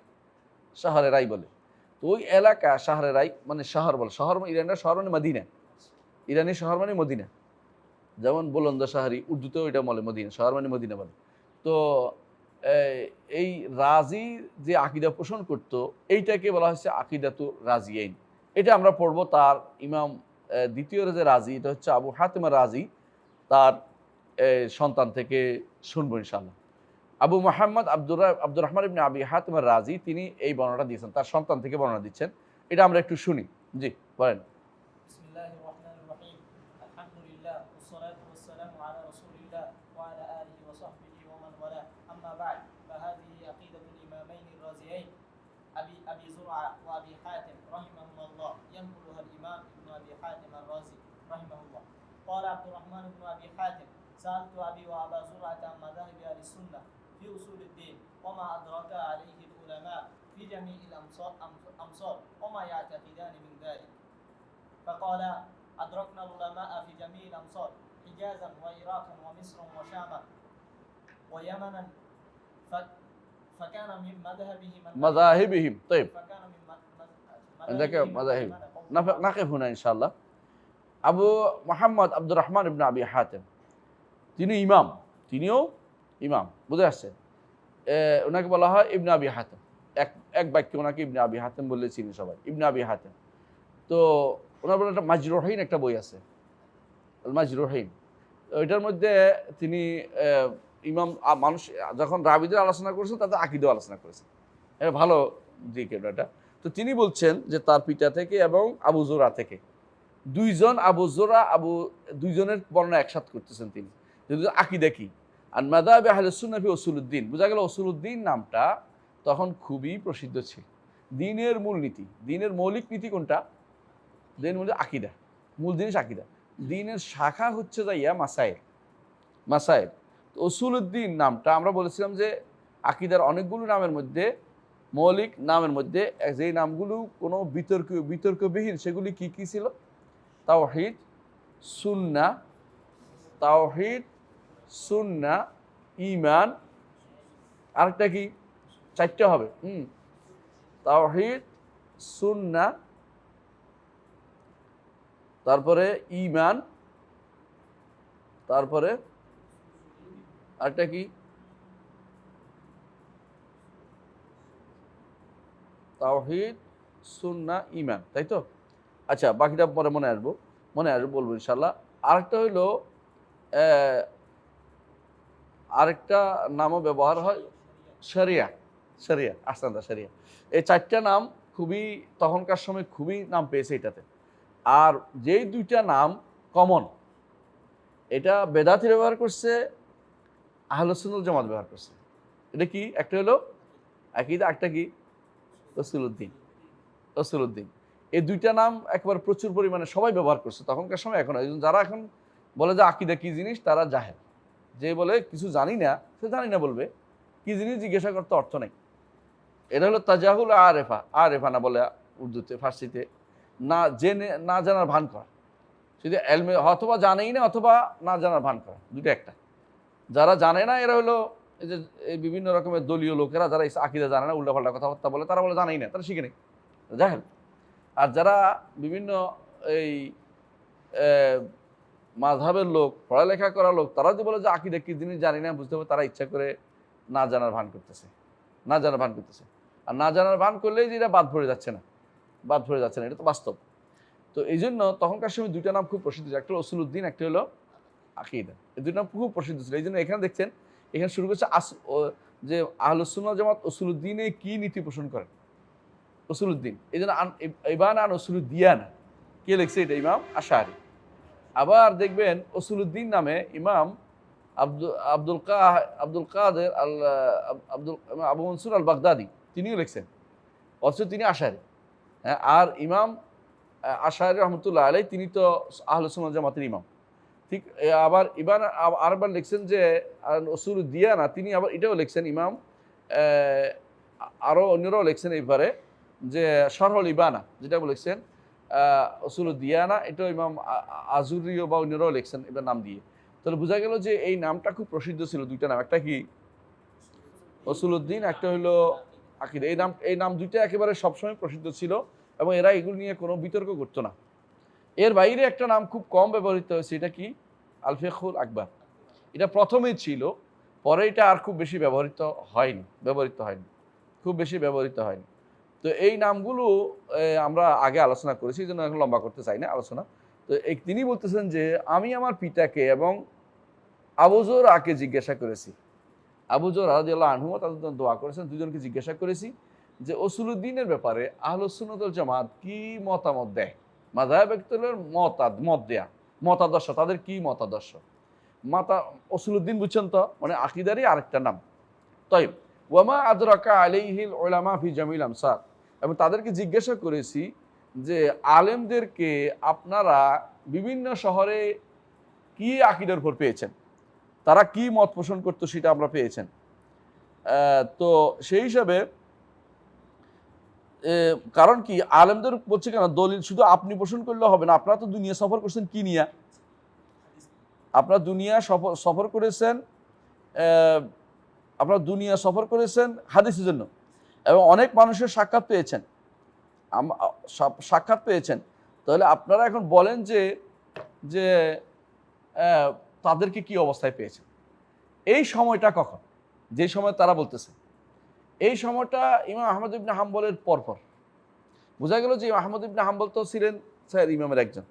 শহরে রাই বলে। তো ওই এলাকা শহরে রাই মানে শহর বলে, শহর ইরানের শহর মানে মদিনা, ইরানি শহর মানে মদিনা, যেমন বুলন্দ শাহরি উর্দুতেও এটা বলে মদিনা, শহর মানে মদিনা বলে। তো এই রাজি যে আকিদা পোষণ করতো এইটাকে বলা হচ্ছে আকিদাতু রাজিয়াইন, এটা আমরা পড়বো তার ইমাম দ্বিতীয় যে রাজি, এটা হচ্ছে আবু হাতিম রাজি, তার সন্তান থেকে শুনবো ইনশাআল্লাহ। আবু মোহাম্মদ আব্দুর রহমান ইবনে আবি হাতিম রাজি, তিনি এই বর্ণনাটা দিয়েছেন, তার সন্তান থেকে বর্ণনা দিচ্ছেন, এটা আমরা একটু শুনি। জি বলেন। বিসমিল্লাহির রহমানির রহিম। আলহামদুলিল্লাহ ওয়াসসালাতু ওয়াসসালামু আলা রাসূলিল্লাহ ওয়া আলা আলিহি ওয়া সাহবিহি ওয়া মান ওয়ালা। আম্মা বা'দ, ফাহাদিহি আকিদাতুল ইমামাইনির রাজিয়াইন আবি যুরআ ওয়া আবি হাতিম রাহিমাহুল্লাহ, ইয়ানকুলুহা আল-ইমাম ইবনু আবি হাতিম আর-রাজি রাহিমাহুল্লাহ। قال عبد الرحمن بن أبي حاتم سألت أبي وأبا زرعة عن مذاهب أهل السنة في أصول الدين وما أدرك عليه العلماء في جميع الأمصار وما يعتقدان من ذلك فقال أدركنا العلماء في جميع الأمصار حجازا وعراقا ومصرا وشاما ويمنا فكان من مذاهبهم. طيب فكان من عندك مذاهب مذاهبهم نقف هنا ইনশাআল্লাহ। আবু মোহাম্মদ আব্দুর রহমান ইবনে আবি হাতেম, তিনি ইমাম, তিনিও ইমাম, বুঝে আসছে। ওনাকে বলা হয় ইবনে আবি হাতেম, এক বাক্যে ওনাকে ইবনে আবি হাতেম বলে চিনি সবাই, ইবনে আবি হাতেম। তো ওনার বলে একটা মাজরুহীন একটা বই আছে, মাজরুহীন। ওইটার মধ্যে তিনি ইমাম মানুষ যখন রাবিদের আলোচনা করেছেন তাতে আকিদাও আলোচনা করেছেন, এটা ভালো দিক এটা। তো তিনি বলছেন যে তার পিতা থেকে এবং আবু জোরা থেকে দুইজন দুইজনের বর্ণনা একসাথ করতেছেন তিনি, যদি আকিদা কি। আর মাযহাব আহলে সুন্নাহ ফি উসুলুদ্দিন, বোঝা গেল উসুলুদ্দিন নামটা তখন খুবই প্রসিদ্ধ ছিল। দ্বীনের মূলনীতি, দ্বীনের মৌলিক নীতি কোনটা? দ্বীনের মধ্যে আকিদা, মূল জিনিস আকিদা। দ্বীনের শাখা হচ্ছে যাইয়া মাসায়েল। তো উসুলুদ্দিন নামটা আমরা বলেছিলাম যে আকিদার অনেকগুলো নামের মধ্যে, মৌলিক নামের মধ্যে যেই নামগুলো কোনো বিতর্কবিহীন, সেগুলি কি কি ছিল? তাওহীদ, সুন্নাহ, ঈমান, আরেকটা কি? চারটা হবে। তাওহীদ, সুন্নাহ, তারপরে ঈমান, তারপরে আরেকটা কি? তাওহীদ, সুন্নাহ, ঈমান, তাই তো? আচ্ছা, বাকিটা পরে মনে আসবো বলবো ইনশাল্লাহ। আরেকটা হইলো আরেকটা নামও ব্যবহার হয়, শরিয়া। আহসানতা, শরিয়া। এই চারটা নাম খুবই তখনকার সময় খুবই নাম পেয়েছে এটাতে। আর যেই দুইটা নাম কমন, এটা বেদাতি ব্যবহার করছে, আহলে সুন্নাহ ওয়াল জামাত ব্যবহার করছে। এটা কি? একটা হলো আকীদা, একটা কি? উসুলুদ্দিন। এই দুইটা নাম একবার প্রচুর পরিমাণে সবাই ব্যবহার করছে তখনকার সময়, এখন যারা এখন বলে যে আকিদা কি জিনিস, তারা জাহেল। যে বলে কিছু জানি না, সে জানি না বলবে, কি জিনিস জিজ্ঞাসা করতে অর্থ নেই। এটা হলো তাজাহুল আরেফা না বলে উর্দুতে, ফার্সিতে, না জানার ভান করা। শুধু এলমে অথবা জানেই না অথবা না জানার ভান করা, দুটো একটা। যারা জানে না এরা হলো এই যে এই বিভিন্ন রকমের দলীয় লোকেরা, যারা আকিদা জানে না, উল্টাপাল্টা কথাবার্তা বলে, তারা বলে জানেই না, তারা শিখে নেই, জাহেল। আর যারা বিভিন্ন এই মাযহাবের লোক, পড়ালেখা করা লোক, তারা যে বলে যে আকিদা কি জিনিস জানি না, বুঝতে হবে, তারা ইচ্ছা করে না জানার ভান করতেছে। আর না জানার ভান করলেই যে এটা বাদ ভরে যাচ্ছে না, এটা তো বাস্তব। তো এই জন্য তখনকার সময় দুইটা নাম খুব প্রসিদ্ধ ছিল, একটা হলো উসুলুদ্দিন, একটা হলো আকিদা। এই দুই নাম খুব প্রসিদ্ধ ছিল। এই জন্য এখানে দেখছেন, এখানে শুরু করছে যে আহলুস সুন্নাহ ওয়াল জামাত উসুলুদ্দিনে কি নীতি পোষণ করেন, উসুলুদ্দিন। এই জন্য ইবান আন উসুলুদ্দিয়ানা কে লিখছে? এটা ইমাম আশআরী। আবার দেখবেন উসুলুদ্দিন নামে ইমাম আব্দুল কাদের আবু মনসুর আল বাগদাদি, তিনিও লিখছেন, অথচ তিনি আশআরী। হ্যাঁ, আর ইমাম আশআরী রহমতুল্লাহ আলাইহি, তিনি তো আহলুস সুন্নাহ ওয়াল জামাতের ইমাম। ঠিক আবার আরেকবার লিখছেন যে উসুলুদ্দিয়ানা, তিনি আবার এটাও লিখছেন ইমাম, আরও অন্যরাও লিখছেন এইবারে যে শরহুল ইবানা, যেটা বলেছেন উসুলুদ্দিয়ানা, এটাও ইমাম আজুরিও বা অন্যরাও লিখছেন এবার নাম দিয়ে। তাহলে বোঝা গেল যে এই নামটা খুব প্রসিদ্ধ ছিল, দুইটা নাম, একটা কি উসুলুদ্দিন, একটা হলো আকিদা। এই নাম দুইটা একেবারে সবসময় প্রসিদ্ধ ছিল এবং এরা এগুলো নিয়ে কোনো বিতর্ক করতো না। এর বাইরে একটা নাম খুব কম ব্যবহৃত হয়েছে, এটা কি? আল ফিকহুল আকবার। এটা প্রথমেই ছিল, পরে এটা আর খুব বেশি ব্যবহৃত হয়নি, খুব বেশি ব্যবহৃত হয়নি। তো এই নামগুলো আমরা আগে আলোচনা করেছি, এই জন্য এখন লম্বা করতে চাই না আলোচনা। তো তিনি বলতেছেন যে আমি আমার পিতাকে এবং আবু যুরআকে জিজ্ঞাসা করেছি, আবু যুরআ রাদিয়াল্লাহু আনহু তাদের জন্য দোয়া করেছেন, দুজনকে জিজ্ঞাসা করেছি যে উসুলুদ্দিনের ব্যাপারে আহলুস সুন্নাহ ওয়াল জামাত কি মতামত দেয়, মাযহাব ব্যক্তিদের মতাদর্শ, তাদের কি মতাদর্শ। উসুলুদ্দিন বুঝছেন তো, মানে আকিদারই আরেকটা নাম। তাইব ওয়ামা আদরাকা আলাইহিল উলামা ফি জামিল আমসার, এবং তাদেরকে জিজ্ঞাসা করেছি যে আলেমদেরকে আপনারা বিভিন্ন শহরে কি আকীদার উপর পেয়েছেন, তারা কি মত পোষণ করতো সেটা আমরা পেয়েছেন। তো সেই হিসাবে কারণ কি আলেমদের বলছে কেন দলিল শুধু আপনি পোষণ করলে হবে না, আপনারা তো দুনিয়া সফর করছেন কি নিয়া, আপনারা দুনিয়া সফর করেছেন, আপনারা দুনিয়া সফর করেছেন হাদিসের জন্য এবং অনেক মানুষের সাক্ষাৎ পেয়েছেন, সাক্ষাৎ পেয়েছেন। তাহলে আপনারা এখন বলেন যে যে তাদেরকে কি অবস্থায় পেয়েছেন, এই সময়টা কখন, যে সময় তারা বলতেছে এই সময়টা ইমাম আহমদ ইবনে হাম্বলের পরপর। বোঝা গেল যে আহমদ ইবনে হাম্বল তো ছিলেন স্যার ইমামের একজন,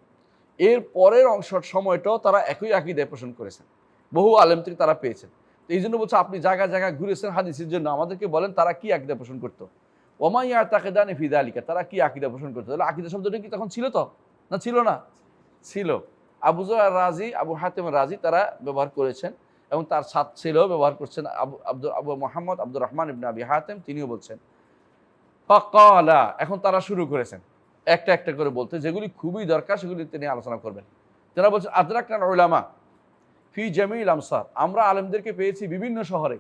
এর পরের অংশের সময়টাও তারা একই আকীদায় পোষণ করেছেন, বহু আলেম থেকে তারা পেয়েছেন। তো এই জন্য বলছে আপনি জায়গায় জায়গায় ঘুরেছেন হাদিসের জন্য, আমাদেরকে বলেন তারা কি আকীদা পোষণ করতো। ওমা ইয়াতাকিদানি ফি যালিকা, তারা কি আকীদা পোষণ করতো। তাহলে আকীদা শব্দটা কি তখন ছিল তো না ছিল না? ছিল। আবু যুর রাজি, আবু হাতিম রাজি তারা ব্যবহার করেছেন এবং তার সাথ ছেলেও ব্যবহার করছেন আবু মুহাম্মদ আব্দুর রহমান ইবনে আবি হাতিম, তিনিও বলছেন। ফাকালা, এখন তারা শুরু করেছেন একটা একটা করে বলতে, যেগুলি খুবই দরকার সেগুলি তিনি আলোচনা করবেন। তারা বলছেন আদরাকনা উলামা ফি জামিল আমসার, আমরা আলেমদেরকে পেয়েছি বিভিন্ন শহরে,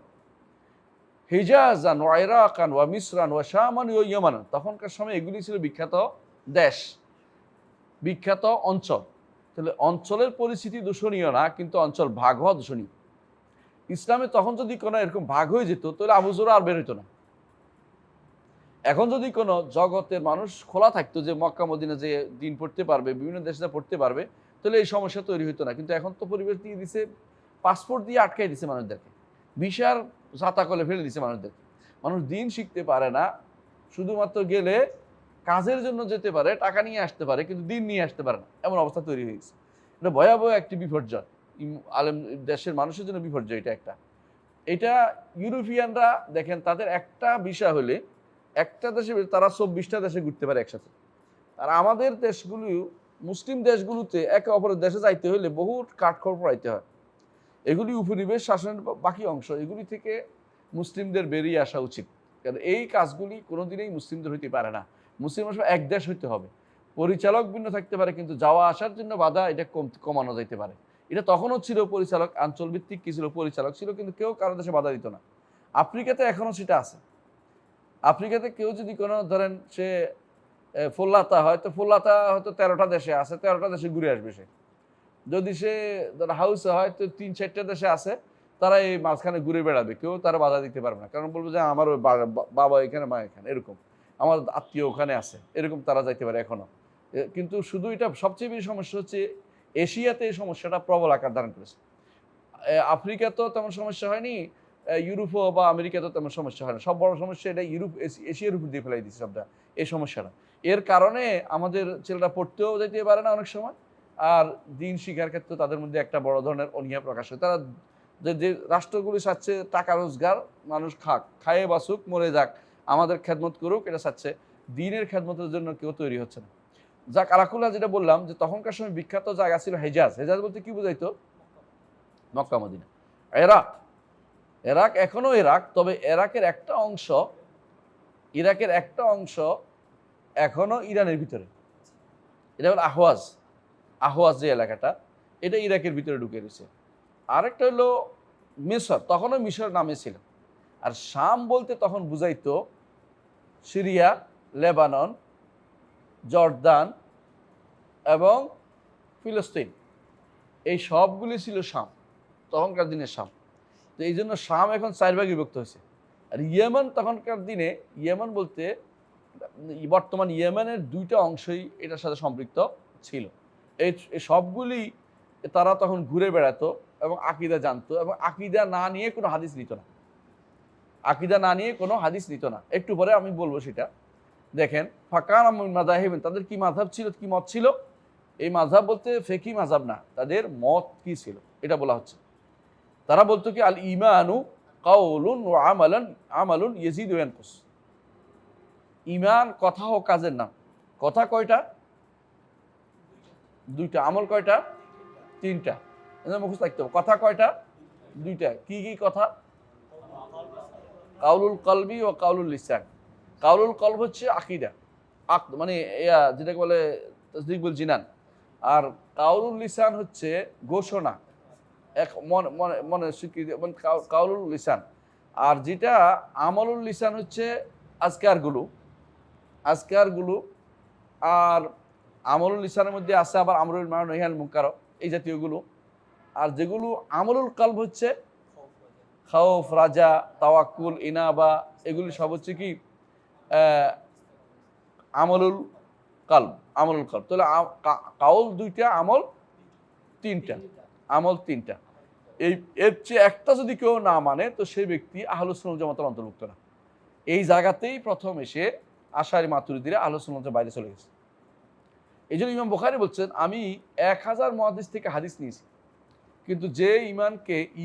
হিজাজান ওয়া ইরাকান ওয়া মিসরান ওয়া শামান ওয়া ইয়ামান, তখনকার সময় এগুলি ছিল বিখ্যাত দেশ, বিখ্যাত অঞ্চল। তাহলে অঞ্চলের পরিস্থিতি দূষণীয় না, কিন্তু অঞ্চল ভাগ হওয়া দূষণীয়। ইসলামে তখন যদি কোনো এরকম ভাগ হয়ে যেত তাহলে আবু যুর আর বের হইতো না। এখন যদি কোনো জগতের মানুষ খোলা থাকতো যে মক্কা মদিনা যে দিন পড়তে পারবে, বিভিন্ন দেশে পড়তে পারবে, তাহলে এই সমস্যা তৈরি হতো না। কিন্তু এখন তো পরিবেশ দিয়ে দিছে, পাসপোর্ট দিয়ে আটকাই দিছে মানুষদেরকে, ভিসার জাতা কলে ফেলে দিছে মানুষদেরকে। মানুষ দিন শিখতে পারে না, শুধুমাত্র গেলে কাজের জন্য যেতে পারে, টাকা নিয়ে আসতে পারে, কিন্তু দিন নিয়ে আসতে পারে না, এমন অবস্থা তৈরি হয়েছে। এটা ভয়াবহ একটি বিপর্যয়, আলেম দেশের মানুষের জন্য বিপর্যয় এটা একটা। এটা ইউরোপিয়ানরা দেখেন তাদের একটা বিষয় হলে একটা দেশে তারা 24টা দেশে ঘুরতে পারে একসাথে। আর আমাদের দেশগুলো, মুসলিম দেশগুলোতে একে অপরের দেশে যাইতে হলে বহু কাঠখড় পড়াইতে হয়। এগুলি উপনিবেশ শাসনের বাকি অংশ, এগুলি থেকে মুসলিমদের বেরিয়ে আসা উচিত। কারণ এই কাজগুলি কোনোদিনই মুসলিমদের হইতে পারে না। মুসলিম এক দেশ হইতে হবে, পরিচালক ভিন্ন থাকতে পারে, কিন্তু যাওয়া আসার জন্য বাধা এটা কমানো যাইতে পারে। এটা তখনও ছিল পরিচালক, অঞ্চলভিত্তিক কি ছিল, পরিচালক ছিল, কিন্তু কেউ কারো দেশে বাধা দিত না। আফ্রিকাতে এখনও সেটা আছে। আফ্রিকাতে কেউ যদি কোনো ধরেন সে ফোল্লাতা হয়, তো ফোল্লাতা হয়তো 13টা দেশে আছে, 13টা দেশে ঘুরে আসবে সে। যদি সে হাউসে হয় তো 3-4টা দেশে আছে, তারা এই মাঝখানে ঘুরে বেড়াবে, কেউ তারা বাধা দিতে পারবে না। কারণ বলবো যে আমার বাবা এখানে, মা এখানে, এরকম আমার আত্মীয় ওখানে আছে, এরকম তারা যাইতে পারে এখনো। কিন্তু শুধু এটা সবচেয়ে বেশি সমস্যা হচ্ছে এশিয়াতে এই সমস্যাটা প্রবল আকার ধারণ করেছে। আফ্রিকাতেও তেমন সমস্যা হয়নি, ইউরোপও বা আমেরিকাতেও তেমন সমস্যা হয় না। সব বড় সমস্যা এটা এশিয়ার উপর দিয়ে ফেলাই দিচ্ছে সবটা, এই সমস্যাটা। এর কারণে আমাদের ছেলেরা পড়তেও যেতে পারে না অনেক সময়, আর দিন শিক্ষার ক্ষেত্রে তাদের মধ্যে একটা বড় ধরনের অনীহা প্রকাশ হয়। তারা যে রাষ্ট্রগুলি চাচ্ছে টাকা রোজগার, মানুষ খায়ে বাসুক মরে যাক, আমাদের খেদমত করুক, এটা চাচ্ছে। দিনের খেদমতের জন্য কেউ তৈরি হচ্ছে না। যাক আলাকুল্লাহ, যেটা বললাম যে তখনকার সময় বিখ্যাত জায়গা ছিল হেজাজ। হেজাজ বলতে কি বোঝাইতো? Mecca Medina. ইরাক, ইরাক এখনো ইরাক, তবে ইরাকের একটা অংশ এখনো ইরানের ভিতরে। এটা হলো আহওয়াজ যে এলাকাটা, এটা ইরাকের ভিতরে ঢুকে রয়েছে। আরেকটা হলো মিশর, তখনও মিশর নামে ছিল। আর শাম বলতে তখন বুঝাইতো সিরিয়া, লেবানন, জর্দান এবং ফিলিস্তিন, এই সবগুলি ছিল শাম, তখনকার দিনের শাম। তো এই জন্য শাম এখন 4 ভাগে বিভক্ত হয়েছে। আর ইয়েমেন, তখনকার দিনে ইয়েমেন বলতে বর্তমান ইয়েমেনের 2টা অংশই এটার সাথে সম্পৃক্ত ছিল। এই সবগুলি তারা তখন ঘুরে বেড়াতো এবং আকীদা জানতো, এবং আকীদা না নিয়ে কোনো হাদিস নিত না, আকীদা না নিয়ে কোনো হাদিস নিত না। একটু পরে আমি বলবো সেটা। দেখেন ফাকান মাযাহিব, তাদের কি মাযহাব ছিল, কি মত ছিল। এই মাযহাব বলতে ফিকহি মাযহাব না, তাদের মত কি ছিল এটা বলা হচ্ছে। তারা বলতো কি আল ঈমানু কাউলুন ওয়া আমালুন ইয়াজিদু ওয়া ইয়ানকুস। ঈমান কথা ও কাজের নাম। কথা কয়টা? 2টা। আমল কয়টা? 3টা। এটা মুখস্থ রাখতে হবে। কথা কয়টা? 2টা। কি কি কথা? কাউলুল কলবি ও কাউলুল লিসান। কাউলুল কলব হচ্ছে আকীদা, মানে যেটাকে বলে তাসদীকুল জিনান, আর কাউলুল লিসান হচ্ছে ঘোষণা, এক মনে মনে মনে স্বীকৃতি, কাউলুল লিসান। আর যেটা আমলুল লিসান হচ্ছে আজকারগুলো, আজকারগুলো। আর আমলুল লিসানের মধ্যে আছে আবার আমরুল মারুফ নাহি আনিল মুনকার, এই জাতীয়গুলো। আর যেগুলো আমলুল কলব হচ্ছে খাউফ, রাজা, তাওয়াক্কুল, ইনাবা, এগুলি সব হচ্ছে কি আমলুল কলব, আমলুল কলব। তাহলে কাউল দুইটা, আমল তিনটা, আমল তিনটা। এই এর চেয়ে একটা যদি কেউ না মানে তো সেই ব্যক্তি আহলুস সুন্নাহ ওয়াল জামাতের অন্তর্ভুক্ত না। এই জায়গাতেই প্রথম এসে আশারি মাতুরিদিরা আহলুস সুন্নাহ ওয়াল জামাতের বাইরে চলে গেছে। এই জন্য ইমাম বুখারী বলছেন, আমি 1000 মুহাদ্দিস থেকে হাদিস নিয়েছি, কিন্তু যে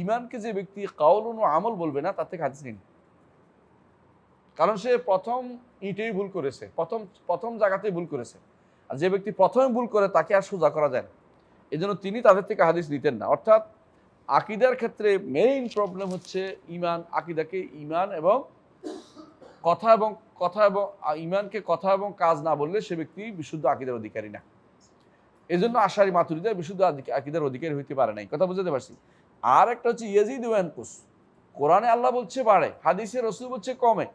ইমানকে যে ব্যক্তি কাউলুন ও আমল বলবে না তার থেকে হাদিস নিন। কারণ সে প্রথম ইটেই ভুল করেছে, প্রথম জায়গাতেই ভুল করেছে। আর যে ব্যক্তি প্রথমে ভুল করে তাকে আর সোজা করা যায় না। এই জন্য তিনি তাদের থেকে হাদিস নিতেন না। অর্থাৎ আকিদার ক্ষেত্রে মেইন প্রবলেম হচ্ছে ইমান, আকিদাকে ইমান এবং ইমানকে কথা এবং কাজ না বললে সে ব্যক্তি বিশুদ্ধ আকিদার অধিকারী না। এই জন্য আশারি মাতুরিদা বিশুদ্ধ আকিদার অধিকারী হইতে পারে নাই। কথা বুঝতে পারছি। আর একটা হচ্ছে ইয়াজিদ ওয়া ইয়ানকুস, কোরআনে আল্লাহ বলছে বাড়ে, হাদিসে রাসূল বলছে কমে।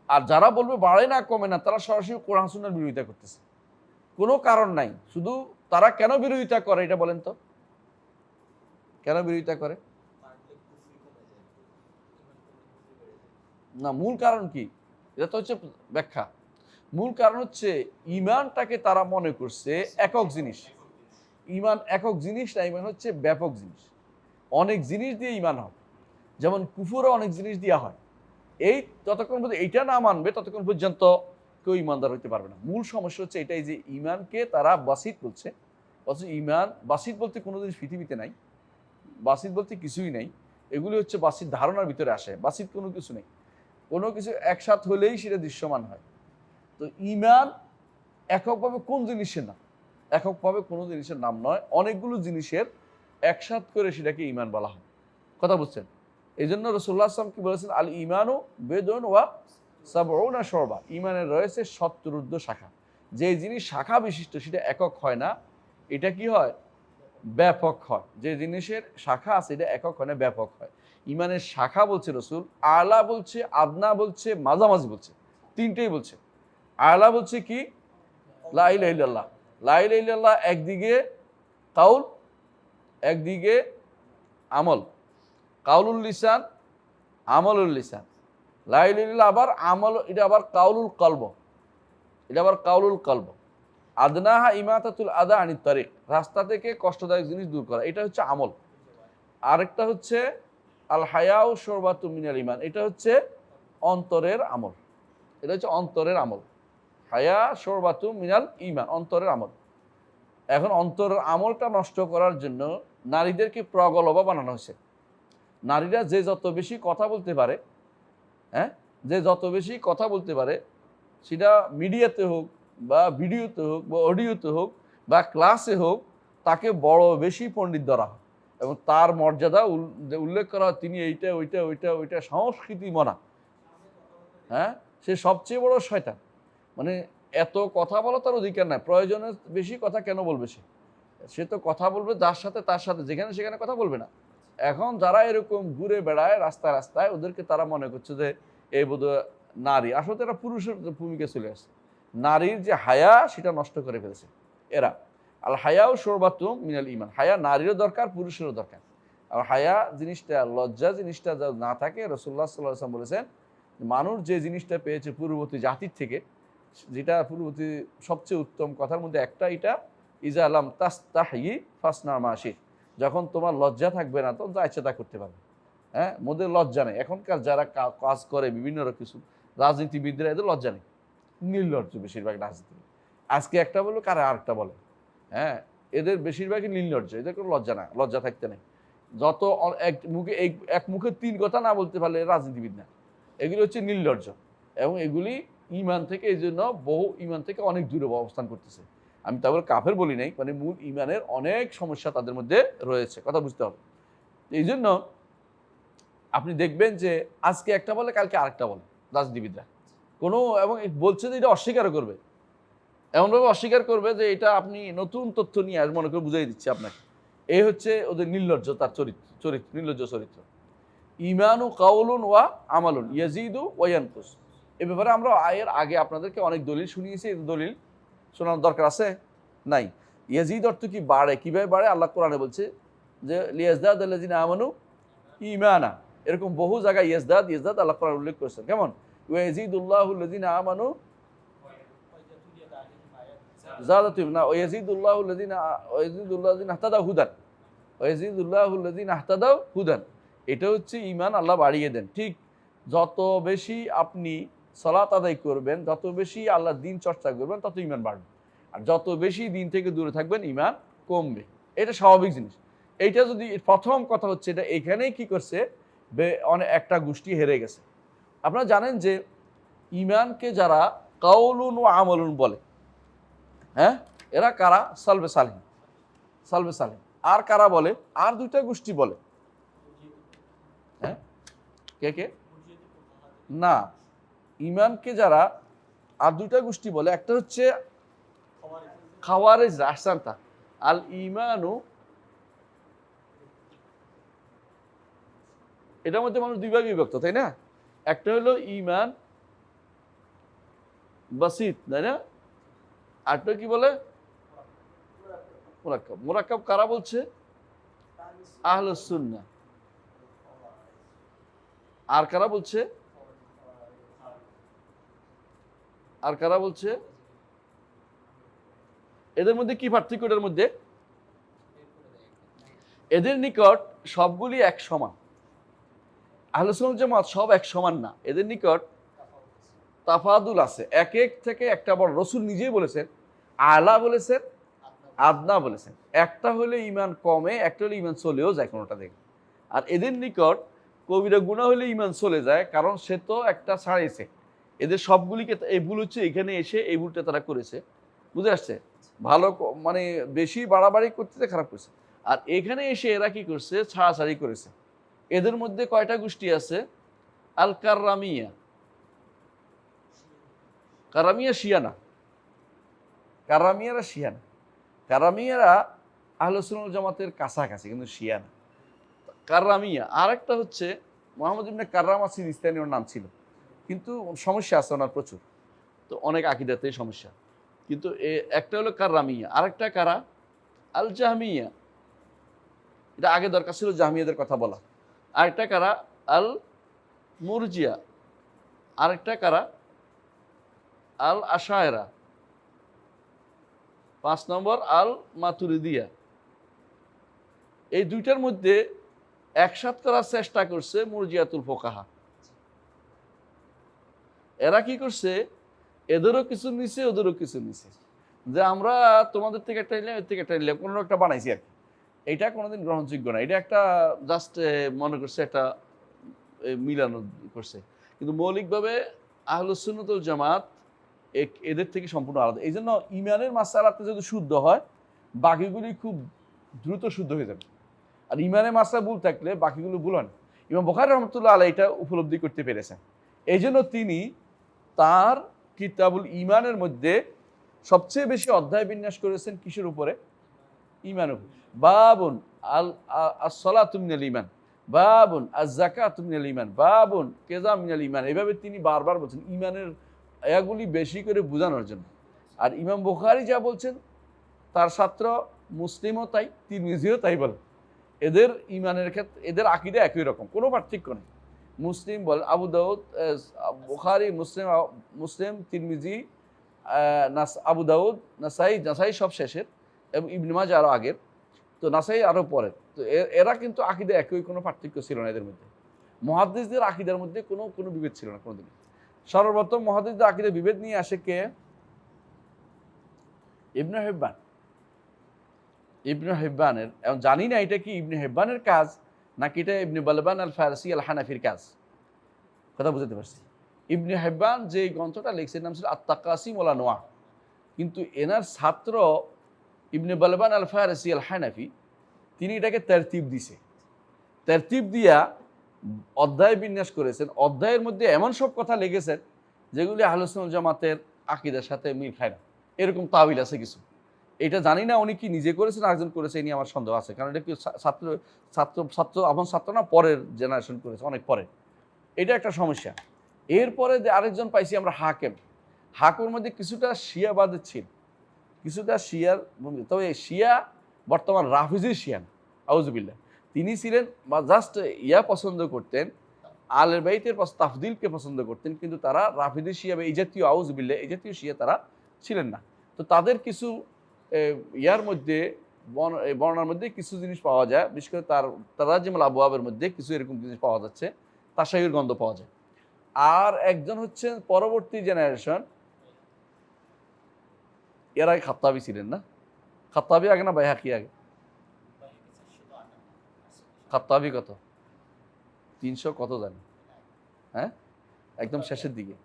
আর যারা বলবে বাড়ে না কমে না, তারা সরাসরি কোরআন সুন্নাহর বিরোধিতা করতেছে, কোনো কারণ নাই। শুধু তারা কেন বিরোধিতা করে এটা বলেন তো, কেন বিরোধিতা করে? না, মূল কারণ কি? এটা তো হচ্ছে ব্যাখ্যা। মূল কারণ হচ্ছে ইমানটাকে তারা মনে করছে একক জিনিস। ইমান একক জিনিস না, ইমান হচ্ছে ব্যাপক জিনিস। অনেক জিনিস দিয়ে ইমান হয়, যেমন কুফরও অনেক জিনিস দেওয়া হয়। এই যতক্ষণ পর্যন্ত এইটা না মানবে ততক্ষণ পর্যন্ত কেউ ইমানদার হইতে পারবে না। মূল সমস্যা হচ্ছে এটাই যে ইমানকে তারা বাসিত বলছে, অথচ ইমান বাসিত বলতে কোনো জিনিস পৃথিবীতে নাই, বাসিত বলতে কিছুই নেই। এগুলি হচ্ছে বাসিত ধারণার ভিতরে আসে, বাসিত কোনো কিছু নেই। কোনো কিছু একসাথ হলেই সেটা দৃশ্যমান হয়। তো ইমান এককভাবে কোন জিনিসের নাম, এককভাবে কোনো জিনিসের নাম নয়, অনেকগুলো জিনিসের একসাথ করে সেটাকে ইমান বলা হয়। কথা বুঝছেন? এই জন্য রাসূলুল্লাহ সাল্লাল্লাহু আলাইহি ওয়াসাল্লাম কি বলেছেন, আল ইমানু বিদউন ওয়া সাবউনা শুবা, ইমানের রয়েছে 70 শাখা। যে জিনিস শাখা বিশিষ্ট সেটা একক হয় না, এটা কি হয়? ব্যাপক হয়। যে জিনিসের শাখা আছে এটা একক হয় না, ব্যাপক হয়। ইমানের শাখা বলছে রাসূল, আলা বলছে, আদনা বলছে, মাঝামাঝি বলছে, তিনটেই বলছে। আলা বলছে কি? লা ইলাহা ইল্লাল্লাহ। লা ইলাহা ইল্লাল্লাহ একদিকে কাউল, একদিকে আমল। কাউলুল লিসান, আমলুল লিসান। লা ইলাহা ইল্লাল্লাহ আবার আমল, এটা আবার কাউলুল কলব, এটা আবার কাউলুল কলব। আদনাহা ইমাতাতুল আদা আনিত তারিক, রাস্তা থেকে কষ্টদায়ক জিনিস দূর করা, এটা হচ্ছে আমল। আরেকটা হচ্ছে আল হায়াউ শুরবাতু মিনাল ইমান, এটা হচ্ছে অন্তরের আমল, এটা হচ্ছে অন্তরের আমল। হায়া শুরবাতু মিনাল ইমান, অন্তরের আমল। এখন অন্তরের আমলটা নষ্ট করার জন্য নারীদেরকে প্রগলভা বানানো হয়েছে। নারীরা যে যত বেশি কথা বলতে পারে, যে যত বেশি কথা বলতে পারে, সেটা মিডিয়াতে হোক বা ভিডিওতে হোক বা অডিওতে হোক বা ক্লাসে হোক, তাকে বড় বেশি পণ্ডিত ধরা হয় এবং তার মর্যাদা উল্লেখ করা হয়, তিনি এইটা ওইটা ওইটা ওইটা সংস্কৃতি মনা, সে সবচেয়ে বড় শয়তান। মানে এত কথা বলা তার অধিকার নাই, প্রয়োজনের বেশি কথা কেন বলবে? সে তো কথা বলবে যার সাথে, তার সাথে, যেখানে সেখানে কথা বলবে না। এখন যারা এরকম ঘুরে বেড়ায় রাস্তায় রাস্তায়, ওদেরকে তারা মনে করছে যে এই বোধহয় নারী, আসলে তারা পুরুষের ভূমিকা চলে আসছে। নারীর যে হায়া সেটা নষ্ট করে ফেলেছে এরা। আল হায়াও শুরবাতুম মিনাল ইমান, হায়া নারীরও দরকার, পুরুষেরও দরকার। আর হায়া জিনিসটা, লজ্জা জিনিসটা না থাকে, রাসূলুল্লাহ সাল্লাল্লাহু আলাইহি ওয়াসাল্লাম বলেছেন মানুষ যে জিনিসটা পেয়েছে পূর্ববর্তী জাতির থেকে, যেটা পূর্ববর্তী সবচেয়ে উত্তম কথার মধ্যে একটা, এটা ইজা আলাম তাস্তাহি ফাসনা মা শিত, যখন তোমার লজ্জা থাকবে না তখন যা ইচ্ছা তা করতে পারবে। মোদের লজ্জা নেই। এখনকার যারা কাজ করে বিভিন্ন কিছু রাজনীতিবিদরা, এদের লজ্জা নেই, নির্লজ্জ বেশিরভাগ রাজনীতিবিদ। আজকে একটা বললো, কারে আরেকটা বলে। এদের বেশিরভাগই নির্লজ্জ, এদের কোনো লজ্জা না, লজ্জা থাকতে নেই। যত এক মুখে 3 কথা না বলতে পারলে রাজনীতিবিদ না, এগুলি হচ্ছে নির্লজ্জ। এবং এগুলি ইমান থেকে, এই জন্য বহু ইমান থেকে অনেক দূরে অবস্থান করতেছে। আমি তা বলে কাফের বলি নাই, মানে মূল ইমানের অনেক সমস্যা তাদের মধ্যে রয়েছে, কথা বুঝতে হবে। এই জন্য আপনি দেখবেন যে আজকে একটা বলে কালকে আরেকটা বলে রাজনীতিবিদরা, এবং বলছে যে এটা অস্বীকার করবে। এমনভাবে অস্বীকার করবে যে এটা আপনি নতুন তথ্য নিয়ে আর মনে করে বুঝাই দিচ্ছি আপনাকে। এই হচ্ছে ওদের নির্লজ্জ, তার চরিত্র নির্লজ্জ চরিত্র। ইমানু কাউলুন ওয়া আমালুন ইয়াজিদু ওয়া ইয়ানকুস। এ ব্যাপারে আমরা এর আগে আপনাদেরকে অনেক দলিল শুনিয়েছি। এই দলিল শোনার দরকার আছে? নাই। ইয়াজিদ অর্থ কি? বাড়ে। কিভাবে বাড়ে? আল্লাহ কোরআনে বলছে যে লিয়াজদাদ আল্লাযিনা আমানু ঈমানা। এরকম বহু জায়গায় ইয়াজদাদ আল্লাহ কোরআনে উল্লেখ করেছেন। কেমন? ওয়া ইয়াজিদুল্লাহু আল্লাযিনা আমানু জাদাতুহুম, না ওয়া ইয়াজিদুল্লাহু আল্লাযিনা ইহতাদাউ হুদান। ওয়া ইয়াজিদুল্লাহু আল্লাযিনা ইহতাদাউ হুদান। এটা হচ্ছে ঈমান আল্লাহ বাড়িয়ে দেন। ঠিক যত বেশি আপনি সালাত আদায় করবেন, যত বেশি আল্লাহর দ্বীন চর্চা করবেন, তত ঈমান বাড়বে। আর যত বেশি দ্বীন থেকে দূরে থাকবেন, ঈমান কমবে। এটা স্বাভাবিক জিনিস। এইটা যদি প্রথম কথা হচ্ছে, এটা এখানেই কি করছে, অনেক একটা গোষ্ঠী হেরে গেছে। আপনারা জানেন যে ঈমানকে যারা কাউলুন ও আমলুন বলে, হ্যাঁ, এরা কারা? সালবে সালেহ। আর কারা বলে? আর দুইটা গোষ্ঠী বলে। হ্যাঁ, কে? না, ঈমানকে যারা আর দুইটা গোষ্ঠী বলে, একটা হচ্ছে খাওয়ারিজ, আহসানতা। আল ঈমানু, এটার মধ্যে মানুষ দুই ভাগে বিভক্ত, তাই না? একটা হলো ঈমান বাসিত, তাই না? আরটা কি বলে? মুরাক্কাব। মুরাক্কাব কারা বলছে? আহলুস সুন্নাহ। আর কারা বলছে? এদের মধ্যে কি পার্থক্য? এদের মধ্যে এদের নিকট সবগুলি এক সমান। আহলে সুন্নাত জামাত সব এক সমান না। এদের নিকট তাফাদুল আছে। এক থেকে একটা বড়। রাসূল নিজেই বলেছেন, আলা বলেছেন, আদনা বলেছেন। একটা হলে ঈমান কমে, একটা হলে ঈমান চলেও যায় কোনোটা থেকে। আর এদের নিকট কবিরা গুনাহ হলে ঈমান চলে যায়, কারণ সে তো একটা ছাড়িয়েছে। এদের সবগুলিকে এই ভুল হচ্ছে এখানে এসে এই ভুলটা তারা করেছে। বুঝে আসছে? ভালো মানে বেশি বাড়াবাড়ি করতে খারাপ করছে। আর এখানে এসে এরা কি করছে? ছাড়াছাড়ি করেছে। এদের মধ্যে কয়টা গোষ্ঠী আছে? আল কাররামিয়া। কারামিয়া শিয়া না। কারামিয়ারা শিয়া না। কারামিয়ারা আহলে সুন্নাত জামাতের কাছাকাছি, কিন্তু শিয়া না। কাররামিয়া। আর একটা হচ্ছে মুহাম্মদ ইবনে কাররাম সিজিস্তানি, ওর নাম ছিল, কিন্তু সমস্যা আছে ওনার প্রচুর। তো অনেক আকীদাতে সমস্যা। কিন্তু একটা হলো কাররামিয়া, আরেকটা কারা? আল জাহমিয়া। এটা আগে দরকার ছিল জাহমিয়াদের কথা বলা। আরেকটা কারা? আল মুরজিয়া। আরেকটা কারা? আল আশায়রা। 5 নম্বর আল মাতুরিদিয়া। এই দুইটার মধ্যে একসাথ করার চেষ্টা করছে মুরজিয়াতুল ফুকাহা। এরা কি করছে? এদেরও কিছু নিছে, ওদেরও কিছু নিছে। যে আমরা তোমাদের থেকে একটা নিলাম, এর থেকে একটা নিলাম, কোনো একটা বানাইছি আর কি। এটা কোনোদিন গ্রহণযোগ্য না। এটা একটা জাস্ট মনে করছে একটা মিলানো করছে। কিন্তু মৌলিকভাবে আহলুস সুন্নাত ওয়াল জামাত এদের থেকে সম্পূর্ণ আলাদা। এই জন্য ঈমানের মাসআলাতে যদি শুদ্ধ হয়, বাকিগুলি খুব দ্রুত শুদ্ধ হয়ে যাবে। আর ঈমানের মাসআলা ভুল থাকলে বাকিগুলো ভুল হয় না। ইমাম বুখারী রাহমাতুল্লাহ আলাইহি এটা উপলব্ধি করতে পেরেছেন। এই জন্য তিনি তার কিতাবুল ঈমানের মধ্যে সবচেয়ে বেশি অধ্যায় বিন্যাস করেছেন কিসের উপরে? ঈমানের উপর। বাবুন আস-সালাতু মিনাল ঈমান, বাবুন আজ-যাকাতু মিনাল ঈমান, বাবুন কাযা মিনাল ঈমান। এভাবে তিনি বারবার বলছেন ঈমানের এগুলি বেশি করে বোঝানোর জন্য। আর ইমাম বুখারী যা বলছেন, তার ছাত্র মুসলিমও তাই, তিরমিজিও তাই বলে। এদের ঈমানের ক্ষেত্রে এদের আকীদা একই রকম, কোনো পার্থক্য নেই। মুসলিম বল, আবু দাউদ, বুখারী, মুসলিম, তিরমিজি, আবু দাউদ, নাসাই সব শেষের, এবং ইবনে মাজাহ আরও আগের, তো নাসাই আরও পরের। তো এরা কিন্তু আকীদা একই, কোনো পার্থক্য ছিল না এদের মধ্যে। মুহাদ্দিসদের আকীদার মধ্যে কোনো বিভেদ ছিল না কোনোদিন। সর্বপ্রথম মুহাদ্দিসদের আকীদা বিভেদ নিয়ে আসে কে? ইবনে হিব্বান। ইবনে হিব্বানের, এবং জানি না এটা কি ইবনে হিব্বানের কাজ নাকি এটা ইবনে বালবান আল ফারসি আল হানাফির কাজ। কথা বুঝতে পারছি? ইবনে হিব্বান যে গ্রন্থটা লিখছেন নাম ছিল আত-তাকাসিম ওয়াল আনওয়া, কিন্তু এনার ছাত্র ইবনে বালবান আল ফারসি আল হানাফি, তিনি এটাকে তারতিব দিছে। তারতিব দিয়া অধ্যায় বিন্যাস করেছেন। অধ্যায়ের মধ্যে এমন সব কথা লিখেছেন যেগুলি আহলুস সুন্নাত জামাতের আকীদার সাথে মিল খায় না। এরকম তাবিল আছে কিছু। এটা জানি না উনি কি নিজে করেছেন আরেকজন করেছে এই নিয়ে আমার সন্দেহ আছে, কারণ এটা কি ছাত্র ছাত্র ছাত্র আমার ছাত্র না, পরের জেনারেশন করেছে, অনেক পরে। এটা একটা সমস্যা। এরপরে যে আরেকজন পাইছি আমরা হাকেম। হাকেমের মধ্যে কিছুটা শিয়াবাদের ছিল, কিছুটা শিয়ার, তবে শিয়া বর্তমান রাফিজির শিয়ান আউজুবিল্লাহ। তিনি ছিলেন বা জাস্ট পছন্দ করতেন, আলের বাইতের তাফদিলকে পছন্দ করতেন, কিন্তু তারা রাফিদি শিয়া বা এই জাতীয় আউজুবিল্লাহ এই জাতীয় শিয়া তারা ছিলেন না। তো তাদের কিছু ইয়ার মধ্যে বর্ণার মধ্যে কিছু জিনিস পাওয়া যায়, বিশেষ করে তারা যেমন আবুয়াবের মধ্যে কিছু এরকম জিনিস পাওয়া যাচ্ছে, তাসাইয়ের গন্ধ পাওয়া যায়। আর একজন হচ্ছেন পরবর্তী জেনারেশন, এরাই খাত্তাবি ছিলেন না? খাত্তাবি আগে না বাইহাকি আগে? খাত্তাবি কত 300 কত জানি, হ্যাঁ একদম শেষের দিকে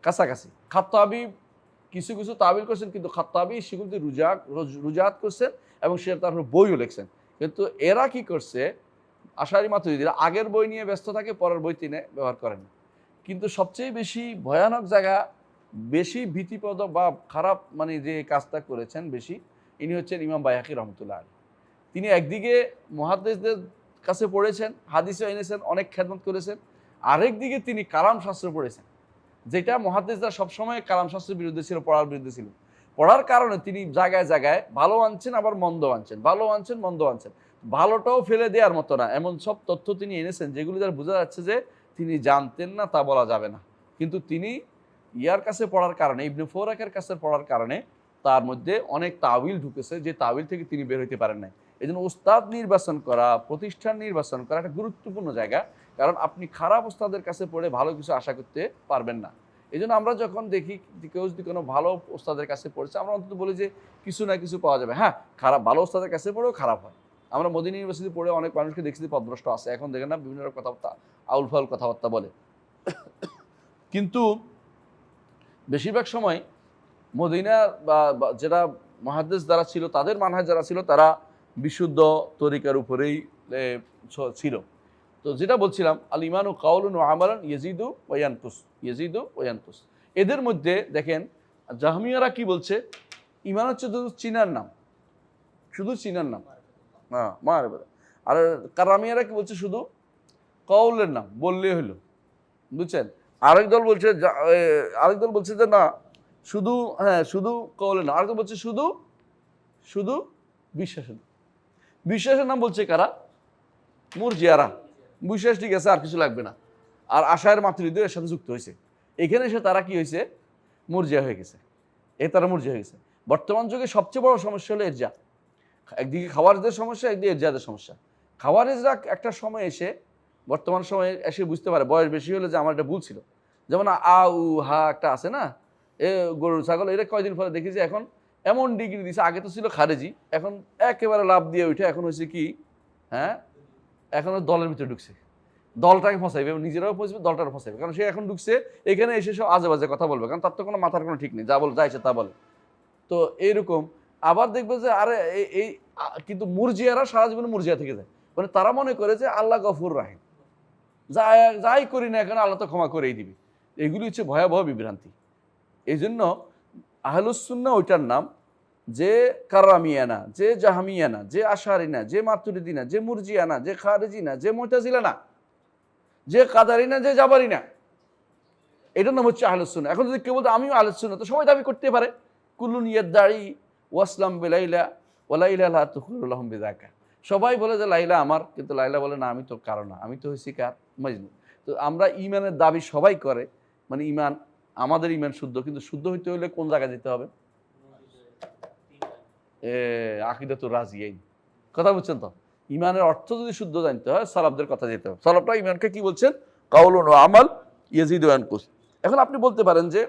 কাছাকাছি। খাত্তাবি কিছু কিছু তাবিল করছেন, কিন্তু খাত্তাবি সেগুলোতে রুজাত করছেন এবং সে তারপর বইও লিখছেন। কিন্তু এরা কি করছে, আশারি মাতুরিদিরা আগের বই নিয়ে ব্যস্ত থাকে, পরের বই তিনি ব্যবহার করেন। কিন্তু সবচেয়ে বেশি ভয়ানক জায়গা, বেশি ভীতিপ্রদ বা খারাপ মানে যে কাজটা করেছেন বেশি, ইনি হচ্ছেন ইমাম বাইহাকি রহমতুল্লাহ আলাইহি। তিনি একদিকে মুহাদ্দিসদের কাছে পড়েছেন, হাদিসও এনেছেন, অনেক খেদমত করেছেন। আরেক দিকে তিনি কালাম শাস্ত্র পড়েছেন, যেটা মুহাদ্দিসরা সবসময় কালাম শাস্ত্রের বিরুদ্ধে ছিল, পড়ার বিরুদ্ধে ছিল। পড়ার কারণে তিনি জায়গায় জায়গায় ভালো আনছেন, আবার মন্দ আনছেন, ভালো আনছেন, মন্দ আনছেন। ভালোটাও ফেলে দেওয়ার মতো না, এমন সব তথ্য তিনি এনেছেন যেগুলি দ্বারা বোঝা যাচ্ছে যে তিনি জানতেন না, তা বলা যাবে না। কিন্তু তিনি ইয়ার কাছে পড়ার কারণে, ইবনে ফৌরাকের কাছে পড়ার কারণে তার মধ্যে অনেক তাবিল ঢুকেছে, যে তাবিল থেকে তিনি বের হইতে পারেন নাই। এই জন্য উস্তাদ নির্বাচন করা, প্রতিষ্ঠান নির্বাচন করা একটা গুরুত্বপূর্ণ জায়গা, কারণ আপনি খারাপ উস্তাদের কাছে পড়ে ভালো কিছু আশা করতে পারবেন না। এই জন্য আমরা যখন দেখি কেউ যদি কোনো ভালো ওস্তাদের কাছে পড়েছে, আমরা অন্তত বলি যে কিছু না কিছু পাওয়া যাবে। হ্যাঁ, খারাপ ভালো ওস্তাদের কাছে পড়েও খারাপ হয়। আমরা মদিনা ইউনিভার্সিটি পড়ে অনেক মানুষকে দেখছি পথভ্রষ্ট আছে, এখন দেখেন না বিভিন্ন কথাবার্তা, আউল ফাউল কথাবার্তা বলে। কিন্তু বেশিরভাগ সময় মদিনা বা যেটা মুহাদ্দিস যারা ছিল, তাদের মানহাজ যারা ছিল, তারা বিশুদ্ধ তরিকার উপরেই ছিল। তো যেটা বলছিলাম, আল ইমানু কাউলুন ওয়া আমালান ইয়াজিদু ওয়া ইয়ানকুস, ইয়াজিদু ওয়া ইয়ানকুস। এদের মধ্যে দেখেন জাহমিয়ারা কি বলছে, ইমান হচ্ছে শুধু চিনার নাম, শুধু চিনার নাম, হ্যাঁ মারবে। আর কারামিয়ারা কি বলছে, শুধু কওলের নাম বললেই হলো, বুঝছেন? আরেক দল বলছে যে না, শুধু হ্যাঁ শুধু কওলের নাম। আরেক দল বলছে শুধু শুধু বিশ্বাসের নাম। বিশ্বাসের নাম বলছে কারা? মুরজিয়ারা। বিশ্বাস ঠিক আছে, আর কিছু লাগবে না। আর আশায়ের মাতুরিদি এর সাথে যুক্ত হয়েছে, এখানে এসে তারা কি হয়েছে, মুরজিয়া হয়ে গেছে। তারা মুরজিয়া হয়ে গেছে। বর্তমান যুগে সবচেয়ে বড় সমস্যা হলো এরজা। একদিকে খাওয়ারিজদের সমস্যা, একদিকে এরজাদের সমস্যা। খাওয়ারিজরা একটা সময় এসে, বর্তমান সময়ে এসে বুঝতে পারে, বয়স বেশি হলে, যে আমার এটা ভুল ছিল। যেমন আ উ হা একটা আছে না, গরু ছাগল, এটা কয়দিন পরে দেখি যে এখন এমন ডিগ্রি দিছে, আগে তো ছিল খারেজি, এখন একেবারে লাভ দিয়ে উঠে এখন হয়েছে কি, হ্যাঁ এখন দলের ভিতরে ঢুকছে, দলটাকে ফসাইবে, নিজেরাও ফসবে, দলটারও ফসাইবে, কারণ সে এখন ঢুকছে এখানে এসে সব আজে বাজে কথা বলবে, কারণ তার তো কোনো মাথার কোনো ঠিক নেই, যা বলে যাইছে তা বলে। তো এইরকম আবার দেখবে যে আরে এই কিন্তু মুরজিয়ারা সারা জীবনে মুরজিয়া থেকে যায়, মানে তারা মনে করে যে আল্লাহ গফুর রাহিম, যাই করি না এখন আল্লাহ তো ক্ষমা করেই দিবে। এগুলি হচ্ছে ভয়াবহ বিভ্রান্তি। এই জন্য আহলুস সুন্নাহ ওইটার নাম, যে কারামিয়ানা, যে জাহামিয়ানা, যে আশারিনা, যে মাতুরিদিনা, যে মুরজিয়ানা, যে খারেজিনা, যে মুতাজিলানা, যে কাদারিনা, যে জাবারিনা, এটার নাম হচ্ছে আহলুস সুন্নাহ। এখন যদি কেউ বলতে আমিও আহলুস সুন্নাহ, তো সবাই দাবি করতে পারে, কুল্লুন ইয়াদদাঈ ওয়াসলাম বিলাইলা ওয়ালাইলা লা তুখলু লাহুম বিযাকা। সবাই বলে যে লাইলা আমার, কিন্তু লাইলা বলে না আমি তো কারো না, আমি তো হইছি কার, মজনু। তো আমরা ইমানের দাবি সবাই করে, মানে ইমান, আমাদের ইমান শুদ্ধ, কিন্তু শুদ্ধ হইতে হলে কোন জায়গায় যেতে হবে? আকিদাতুর রাজিয়াইন। কথা বুঝছেন তো? ইমানের অর্থ যদি শুদ্ধ জানতে হয়, সালাফদের কথা যেতে হবে। সালাফরা ইমানকে কি বলছেন? কাউলুন ওয়া আমাল ইয়াজিদু ওয়া ইয়ানকুস। এখন আপনি বলতে পারেন যে,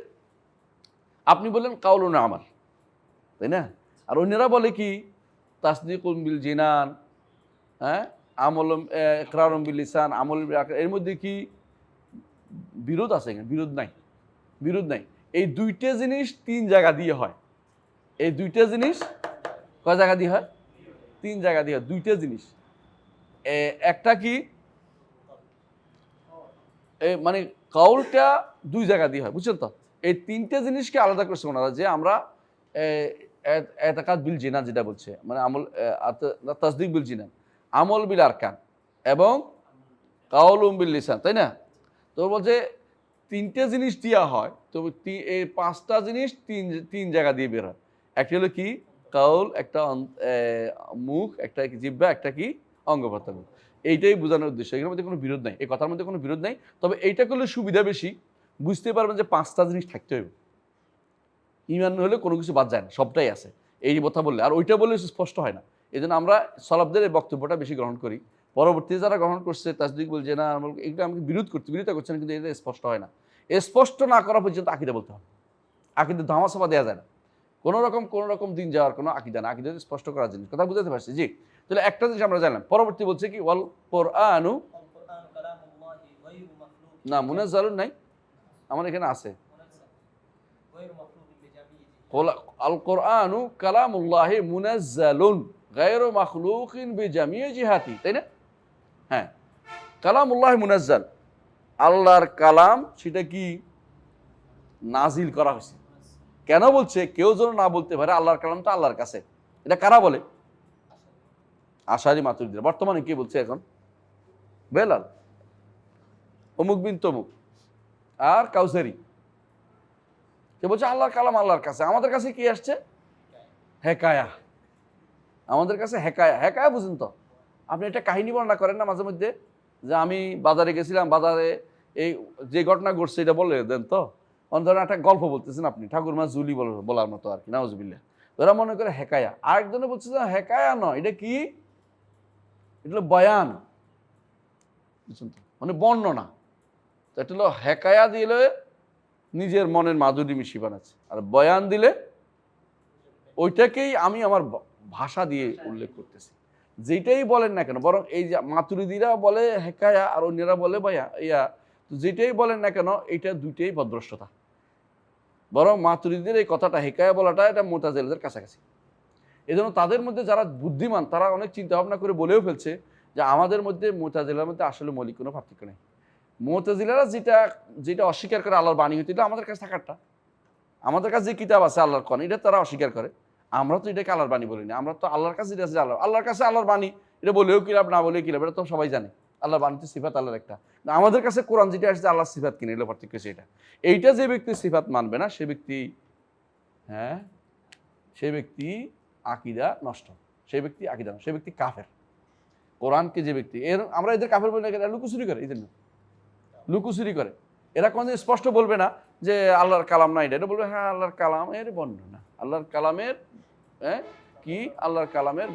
আপনি বললেন কাউলুন ওয়া আমাল, তাই না? আর অন্যরা বলে কি, তাসদিকুন বিল জিনান, হ্যাঁ, আমলুম ইকরারুম বিল লিসান, আমল বিল আরকান। এর মধ্যে কি বিরোধ আছে? বিরোধ নাই, বিরোধ নাই। এই দুইটা জিনিস 3 জায়গা দিয়ে হয়। এই দুইটা জিনিস কয় জায়গা দিয়ে হয়? 3 জায়গা দিয়ে হয় দুইটা জিনিস। একটা কি, মানে কাউলটা 2 জায়গা দিয়ে হয়, বুঝছেন তো? এই 3টে জিনিসকে আলাদা করছে ওনারা, যে আমরা এতাকাদ বিল জিনান যেটা বলছে, মানে আমল তাসদিক বিল জিনান, আমল বিল আরকান এবং কাউলুম বিল লিসান, তাই না? তো বলছে তিনটে জিনিস দেওয়া হয়, তো এই পাঁচটা জিনিস তিন জায়গা দিয়ে বের হয়। একটা হলো কি কাউল, একটা মুখ, একটা জিহ্বা, একটা কি অঙ্গ প্রত্যঙ্গ। এইটাই বোঝানোর উদ্দেশ্য। এর মধ্যে কোনো বিরোধ নাই, এই কথার মধ্যে কোনো বিরোধ নাই। তবে এইটা করলে সুবিধা বেশি, বুঝতে পারবেন যে পাঁচটা জিনিস থাকতে হবে। ইমান হলে কোনো কিছু বাদ যায় না, সবটাই আছে এই কথা বললে। আর ওইটা বললে স্পষ্ট হয় না, এই জন্য আমরা সলাফদের এই বক্তব্যটা বেশি গ্রহণ করি। পরবর্তীতে যারা গ্রহণ করছে তাসদিক বলছে না, এগুলো আমাকে বিরোধিতা করছে না, কিন্তু এটা স্পষ্ট হয় না। স্পষ্ট না করা পর্যন্ত আকিদা বলতে হবে। আকিদা ধামাচাপা দেওয়া যায় না। কোনো রকম দিন যাওয়ার কোনো আকিদা না, আকিদা স্পষ্ট করার জিনিস। কথা বুঝতে পারছি? জি। তাহলে একটা জিনিস আমরা জানলাম। পরবর্তী বলছে কি ওয়াল কোরআনু, والقرآن كلام الله غير مخلوق না মুনাজ্জালুন নাই, আমার এখানে আছে। غير مخلوق بجميع আল কোরআনু কালামুল্লাহি মুনাজ্জালুন গায়রু মাখলুকিন বিজামিই জিহাতি, তাই না? হ্যাঁ, কালামুল্লাহ মুনাজ্জাল, আল্লাহর কালাম সেটা কি নাজিল করা হয়েছে। কেন বলছে? কেউ যেন না বলতে পারে আল্লাহর কালাম তো আল্লাহর কাছে। এটা কারা বলে? আশারি মাতুরিদীরা। বর্তমানে কে বলছে এখন? বেলাল, অমুক বিন তমুক আর কাউসারি। সে বলছে আল্লাহর কালাম আল্লাহর কাছে। আমাদের কাছে কি আসছে? হেকায়া। আমাদের কাছে হেকায়া। হেকায়া বুঝুন তো, আপনি একটা কাহিনী বর্ণনা করেন না মাঝে মধ্যে, যে আমি বাজারে গেছিলাম, বাজারে এই যে ঘটনা ঘটছে এটা বলে দেন তো। ধরেন একটা গল্প বলতেছেন আপনি, ঠাকুরমা জুলি বলার মতো আর কি, নাউজুবিল্লাহ। ওরা মনে করে হেকায়া। আরেকজনে বলছে যে হেকায়া নয়, এটা কি? এটা হলো বয়ান, বুঝছেন তো, মানে বর্ণনা। তো এটা হলো হেকায়া দিলে নিজের মনের মাধুরী মিশি বানাচ্ছে, আর বয়ান দিলে ওইটাকেই আমি আমার ভাষা দিয়ে উল্লেখ করতেছি। যেটাই বলেন না কেন, বরং এই যে মাতুরিদিরা বলে হেকায়া আর অন্যরা বলে তো যেটাই বলেন না কেন, এটা দুইটাই ভদ্রষ্টতা। বরং মাতুরিদিদের এই কথাটা হেকায়া বলাটা এটা মুতাজিলাদের কাছাকাছি। এই জন্য তাদের মধ্যে যারা বুদ্ধিমান তারা অনেক চিন্তা ভাবনা করে বলেও ফেলছে যে আমাদের মধ্যে মুতাজিলার মধ্যে আসলে মৌলিক কোনো পার্থক্য নেই। মুতাজিলারা যেটা অস্বীকার করে আল্লাহর বাণী হইতে, এটা আমাদের কাছে থাকারটা, আমাদের কাছে যে কিতাব আছে আল্লাহর কোরআন, এটা তারা অস্বীকার করে। আমরা তো এটাকে আল্লাহর বাণী বলি না, আমরা তো আল্লাহর কাছে যেটা আছে আল্লাহর কাছে আল্লাহর বাণী, এটা বলেও কি লাভ, না বলেও কি লাভ, এটা তো সবাই জানে। আল্লাহর বাণী তো সিফাত আল্লাহর একটা। আমাদের কাছে কোরআন যেটা আসছে আল্লাহর সিফাত কিনে, এগুলো পার্থক্য সেটা। এইটা যে ব্যক্তি সিফাত মানবে না সে ব্যক্তি, হ্যাঁ, সে ব্যক্তি আকিদা নষ্ট, সে ব্যক্তি আকিদা নষ্ট, সে ব্যক্তি কাফের। কোরআনকে যে ব্যক্তি, আমরা এদের কাফের বলে না, লুকোচুরি করে, এই জন্য লুকোচুরি করে। এরা কোনদিন স্পষ্ট বলবে না যে আল্লাহর কালাম না, এটা বলবে হ্যাঁ আল্লাহর কালামের বর্ণনা, আল্লাহর কালামের কি, আল্লাহর কালামের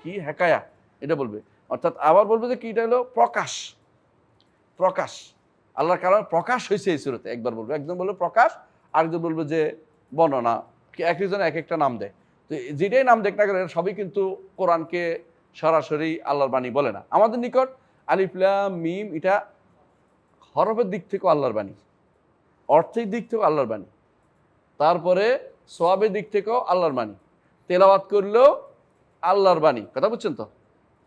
কি হেকায়া, এটা বলবে। অর্থাৎ আবার বলবে যে কি, এটা হলো প্রকাশ, প্রকাশ, আল্লাহর কালামের প্রকাশ হয়েছে এই সুরতে, একবার বলবে। একজন বলবে প্রকাশ, আরেকজন বলবে যে বর্ণনা। একজন এক একটা নাম দেয়। তো যেটাই নাম দেখ না কেন সবই কিন্তু কোরআনকে সরাসরি আল্লাহর বাণী বলে না। আমাদের নিকট আলিফ লাম মিম এটা হরফের দিক থেকেও আল্লাহর বাণী, অর্থের দিক থেকেও আল্লাহর বাণী, তারপরে সোয়াবের দিক থেকেও আল্লাহর বাণী, তেলাওয়াত করলেও আল্লাহর বাণী। কথা বুঝছেন তো?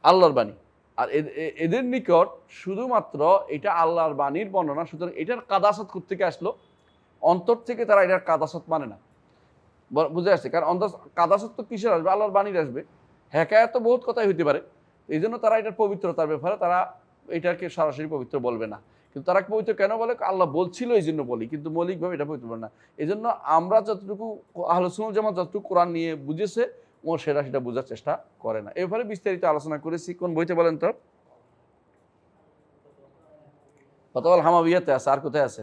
আল্লাহর বাণী। আর এদের নিকট শুধুমাত্র এটা আল্লাহর বাণীর বর্ণনা, সুতরাং এটার কাদাসত কোত্থেকে আসলো? অন্তর থেকে তারা এটার কাদাসত মানে না। বুঝে আসছে? কারণ কাদাসত তো কিসের আসবে? আল্লাহর বাণীর আসবে। হেকায়াত তো বহুত কথাই হইতে পারে, এই জন্য তারা এটার পবিত্রতার ব্যাপারে তারা এটাকে সরাসরি পবিত্র বলবে না। কিন্তু তারা পবিত্র কেন বলে? আল্লাহ বলছিল এই জন্য বলি, কিন্তু মৌলিকভাবে এটা পবিত্র বলে না। এই জন্য আমরা যতটুকু আহলে সুন্নাত জামাত যতটুকু কোরআন নিয়ে বুঝেছে ও সেটা বোঝার চেষ্টা করে না। এবারে বিস্তারিত আলোচনা করেছি। কোন বইতে বলেন তো? ফতওয়াল হামাবিয়াতে আছে। আর কোথায় আছে?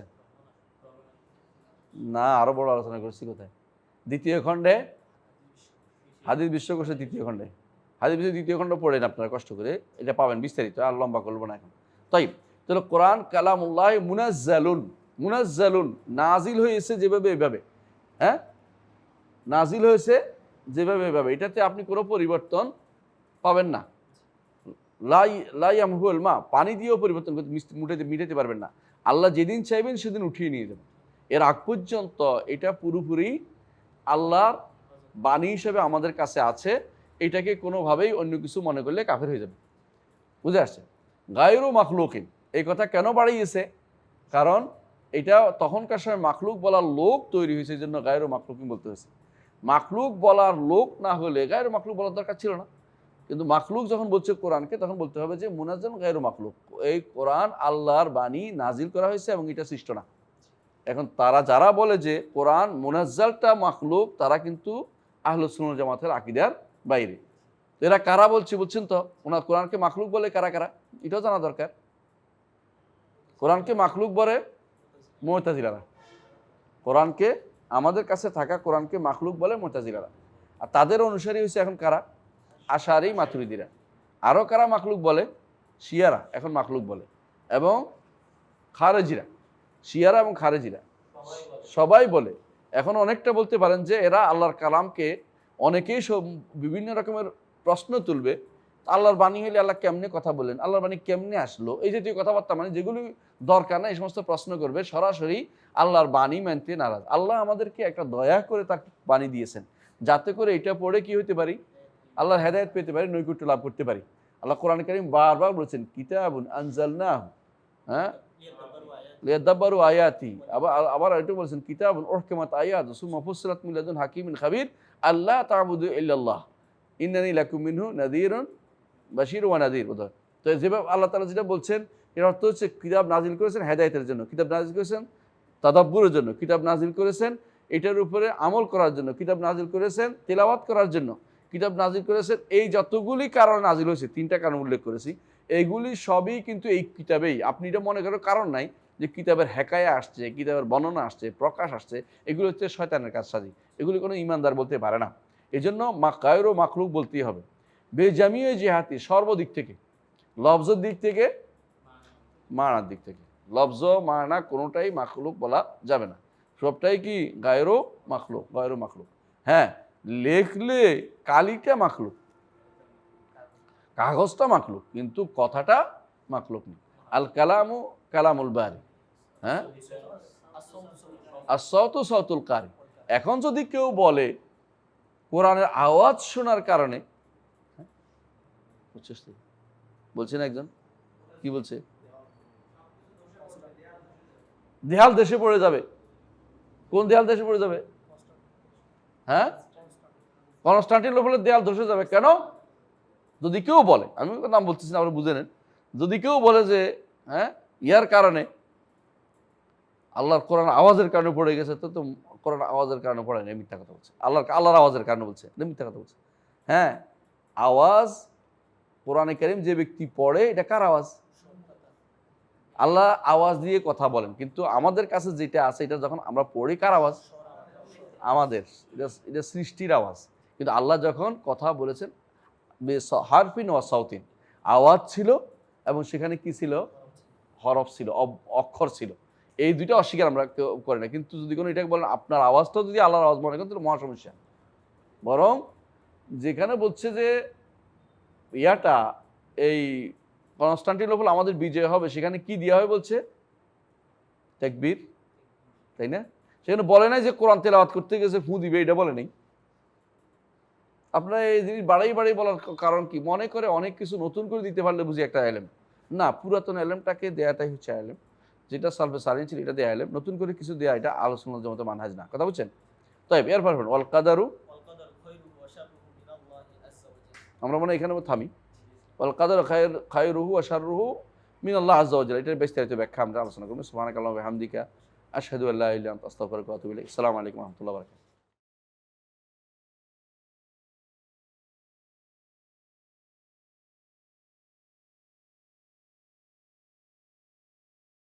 না, আরো বড় আলোচনা করেছি। কোথায়? দ্বিতীয় খণ্ডে, হাদিস বিশ্বকোষের দ্বিতীয় খণ্ডে। হাদিস বিশ্বের দ্বিতীয় খণ্ড পড়েন আপনারা কষ্ট করে, এটা পাবেন বিস্তারিত। আর লম্বা করবো না এখন। তাই তাহলে কোরআন কালামুল্লাহ মুনাজ্জালুন, মুনাজ্জালুন নাজিল হয়েছে যেভাবে এভাবে, হ্যাঁ, নাজিল হয়েছে যেভাবে এভাবে, এটাতে আপনি কোনো পরিবর্তন পাবেন না। লাইয়ামহুল মা, পানি দিয়েও পরিবর্তন করতে মিটাতে পারবেন না। আল্লাহ যেদিন চাইবেন সেদিন উঠিয়ে নিয়ে যাবেন। এর আগ পর্যন্ত এটা পুরোপুরি আল্লাহর বাণী হিসেবে আমাদের কাছে আছে। এটাকে কোনোভাবেই অন্য কিছু মনে করলে কাফের হয়ে যাবে। বুঝে আসছে? গায়রু মাখলুকিন, এই কথা কেন বাড়িয়েছে? কারণ এটা তখনকার সময় মাখলুক বলার লোক তৈরি হয়েছে, এই জন্য গায়রু মাখলুকিন বলতে হয়েছে। মাখলুক বলার লোক না হলে গায়রু মাখলুক বলার দরকার ছিল না। কিন্তু মাখলুক যখন বলছে কোরআনকে, তখন বলতে হবে যে মুনাজ্জাল গায়রু মাখলুক, এই কোরআন আল্লাহর বাণী, নাজিল করা হয়েছে এবং এটা সৃষ্ট না। এখন তারা যারা বলে যে কোরআন মুনাজ্জালটা মাখলুক, তারা কিন্তু আহলুস সুন্নাহ ওয়াল জামাতের আকীদার বাইরে। তো এরা কারা বলছে বুঝছেন তো? ওনার কোরআনকে মাখলুক বলে কারা কারা এটাও জানা দরকার। কোরআনকে মাখলুক বলে মুতাজিলারা, কোরআনকে আমাদের কাছে থাকা কোরআনকে মাখলুক বলে মুতাজিলারা। আর তাদের অনুসারী হচ্ছে এখন কারা? আশারি মাতুরিদিরা। আরও কারা মাখলুক বলে? শিয়ারা এখন মাখলুক বলে, এবং খারেজিরা। শিয়ারা এবং খারেজিরা সবাই বলে। এখন অনেকটা বলতে পারেন যে এরা আল্লাহর কালামকে, অনেকেই সব বিভিন্ন রকমের প্রশ্ন তুলবে, আল্লাহর বাণী হইলে আল্লাহ কেমনে কথা বললেন, আল্লাহর বাণী কেমনে আসলো, এই জাতীয় কথাবার্তা, মানে যেগুলি দরকার না এই সমস্ত প্রশ্ন করবে। সরাসরি আল্লাহর বাণী মানতে নারাজ। আল্লাহ আমাদেরকে একটা দয়া করে তার বাণী দিয়েছেন, যাতে করে এটা পড়ে কি হইতে পারি, আল্লাহর হেদায়েত পেতে পারি, নৈকট্য লাভ করতে পারি। আল্লাহ কোরআন কারীম বারবার বলেছেন কিতাবুন আনজালনাহু, হ্যাঁ, লিয়াদাব্বারু আয়াতি। আবার এটা বলেছেন কিতাবুন উহকিমাত আয়াতুহু সুম্মা ফুসসিলাত মিন লাদুন হাকিমিন খাবীর আল্লা তা'বুদু ইল্লাল্লাহ ইন্নানী লাকুম মিনহু নাযীরুন বাশীরুন ওয়া নাযীর। তো যেভাবে আল্লাহ তাআলা যেটা বলছেন, এর অর্থ হচ্ছে কিতাব নাজিল করেছেন হেদায়েতের জন্য, কিতাব নাজিল করেছেন তাদাব্বুরের জন্য, কিতাব নাজিল করেছেন এটার উপরে আমল করার জন্য, কিতাব নাজিল করেছেন তেলাওয়াত করার জন্য, কিতাব নাজিল করেছেন। এই যতগুলি কারণ নাজিল হয়েছে, 3টা কারণ উল্লেখ করেছি, এইগুলি সবই কিন্তু এই কিতাবেই। আপনি এটা মনে করার কারণ নাই যে কিতাবের হেকায়া আসছে, কিতাবের বর্ণনা আসছে, প্রকাশ আসছে, এগুলো হচ্ছে শয়তানের কাজ সাজি, এগুলি কোনো ইমানদার বলতে পারে না। এই জন্য গায়রু মাখলুক বলতেই হবে। বেজামিয়ে জিহাতি, সর্বদিক থেকে, লফজের দিক থেকে, মানার দিক থেকে, লফজ মানা কোনোটাই মাখলুক বলা যাবে না, সবটাই কি গায়রু মাখলুক, গায়রু মাখলুক। হ্যাঁ, লেখলে কালিটা মাখলুক, কাগজটা মাখলুক, কিন্তু কথাটা মাখলুক নেই। আল কালামু কালামুল বারি, হ্যাঁ, আসসাউতু সাউতুল কারি। এখন যদি কেউ বলে কোরআনের আওয়াজ শোনার কারণে, বলছেন একজন কি বলছে, দেয়াল দেশে পড়ে যাবে। কোন দেয়াল দেশে পড়ে যাবে? হ্যাঁ, কনস্টান্টিনোপলের দেয়াল ধসে যাবে। কেন? যদি কেউ বলে, আমি নাম বলতেছি না, আপনারা বুঝে নেন, যদি কেউ বলে যে হ্যাঁ ইয়ার কারণে, আল্লাহর কোরআন আওয়াজের কারণে পড়ে গেছে, তো কোরআন আওয়াজের কারণে পড়ে না, মিথ্যা কথা বলছে। আল্লাহর আওয়াজের কারণে বলছে, মিথ্যা কথা বলছে। হ্যাঁ, আওয়াজ কোরআনে কারীম যে ব্যক্তি পড়ে, এটা কার আওয়াজ? আল্লাহ আওয়াজ দিয়ে কথা বলেন, কিন্তু আমাদের কাছে যেটা আছে এটা যখন আমরা পড়ি, কার আওয়াজ? আমাদের। এটা সৃষ্টির আওয়াজ। কিন্তু আল্লাহ যখন কথা বলেছেন, হারফিন ওয়া সাউতিন, আওয়াজ ছিল এবং সেখানে কি ছিল? হরফ ছিল, অক্ষর ছিল। এই দুইটা অস্বীকার আমরা কেউ করি না। কিন্তু যদি কোনো এটাকে বলেন আপনার আওয়াজটাও যদি আল্লাহর আওয়াজ মনে করেন, তাহলে মহা সমস্যা। বরং যেখানে বলছে যে ইয়াটা, এই কনস্টান্টিনোপল আমাদের বিজয় হবে, সেখানে কি দেওয়া হয় বলছে? তাকবীর, তাই না? সেখানে বলে নাই যে কোরআন তেলাওয়াত করতে গেছে ফু দিবে, এটা বলে নাই। আপনারা এই জিনিস বাড়াই বলার কারণ কি? মনে করে অনেক কিছু নতুন করে দিতে পারলে বুঝি একটা এলেম। না, পুরাতন এলেমটাকে দেয়াটাই হচ্ছে এলেম, যেটা সালফে সালিন ছিল এটা দেয়া এলেম। নতুন করে কিছু দেয়া এটা আহলুস সুন্নাহ ওয়াল জামাতের মানহাজ না। কথা বুঝছেন? তাই এরপর ওয়াল কাদারু, আমরা মনে এখানে থামি। ওয়াল কাদারু খায়রুহু ওয়া শাররুহু মিনাল্লাহ আযজা ওয়া জাল্লা। এটার বিস্তারিত ব্যাখ্যা আমরা আলোচনা করব। সুবহানাকাল্লাহু ওয়া বিহামদিকা আশহাদু আল্লা ইলাহা ইল্লা আনতা আস্তাগফিরুকা ওয়া আতুবু ইলাইক। আসসালামু আলাইকুম ওয়া রাহমাতুল্লাহি ওয়া বারাকাতুহু।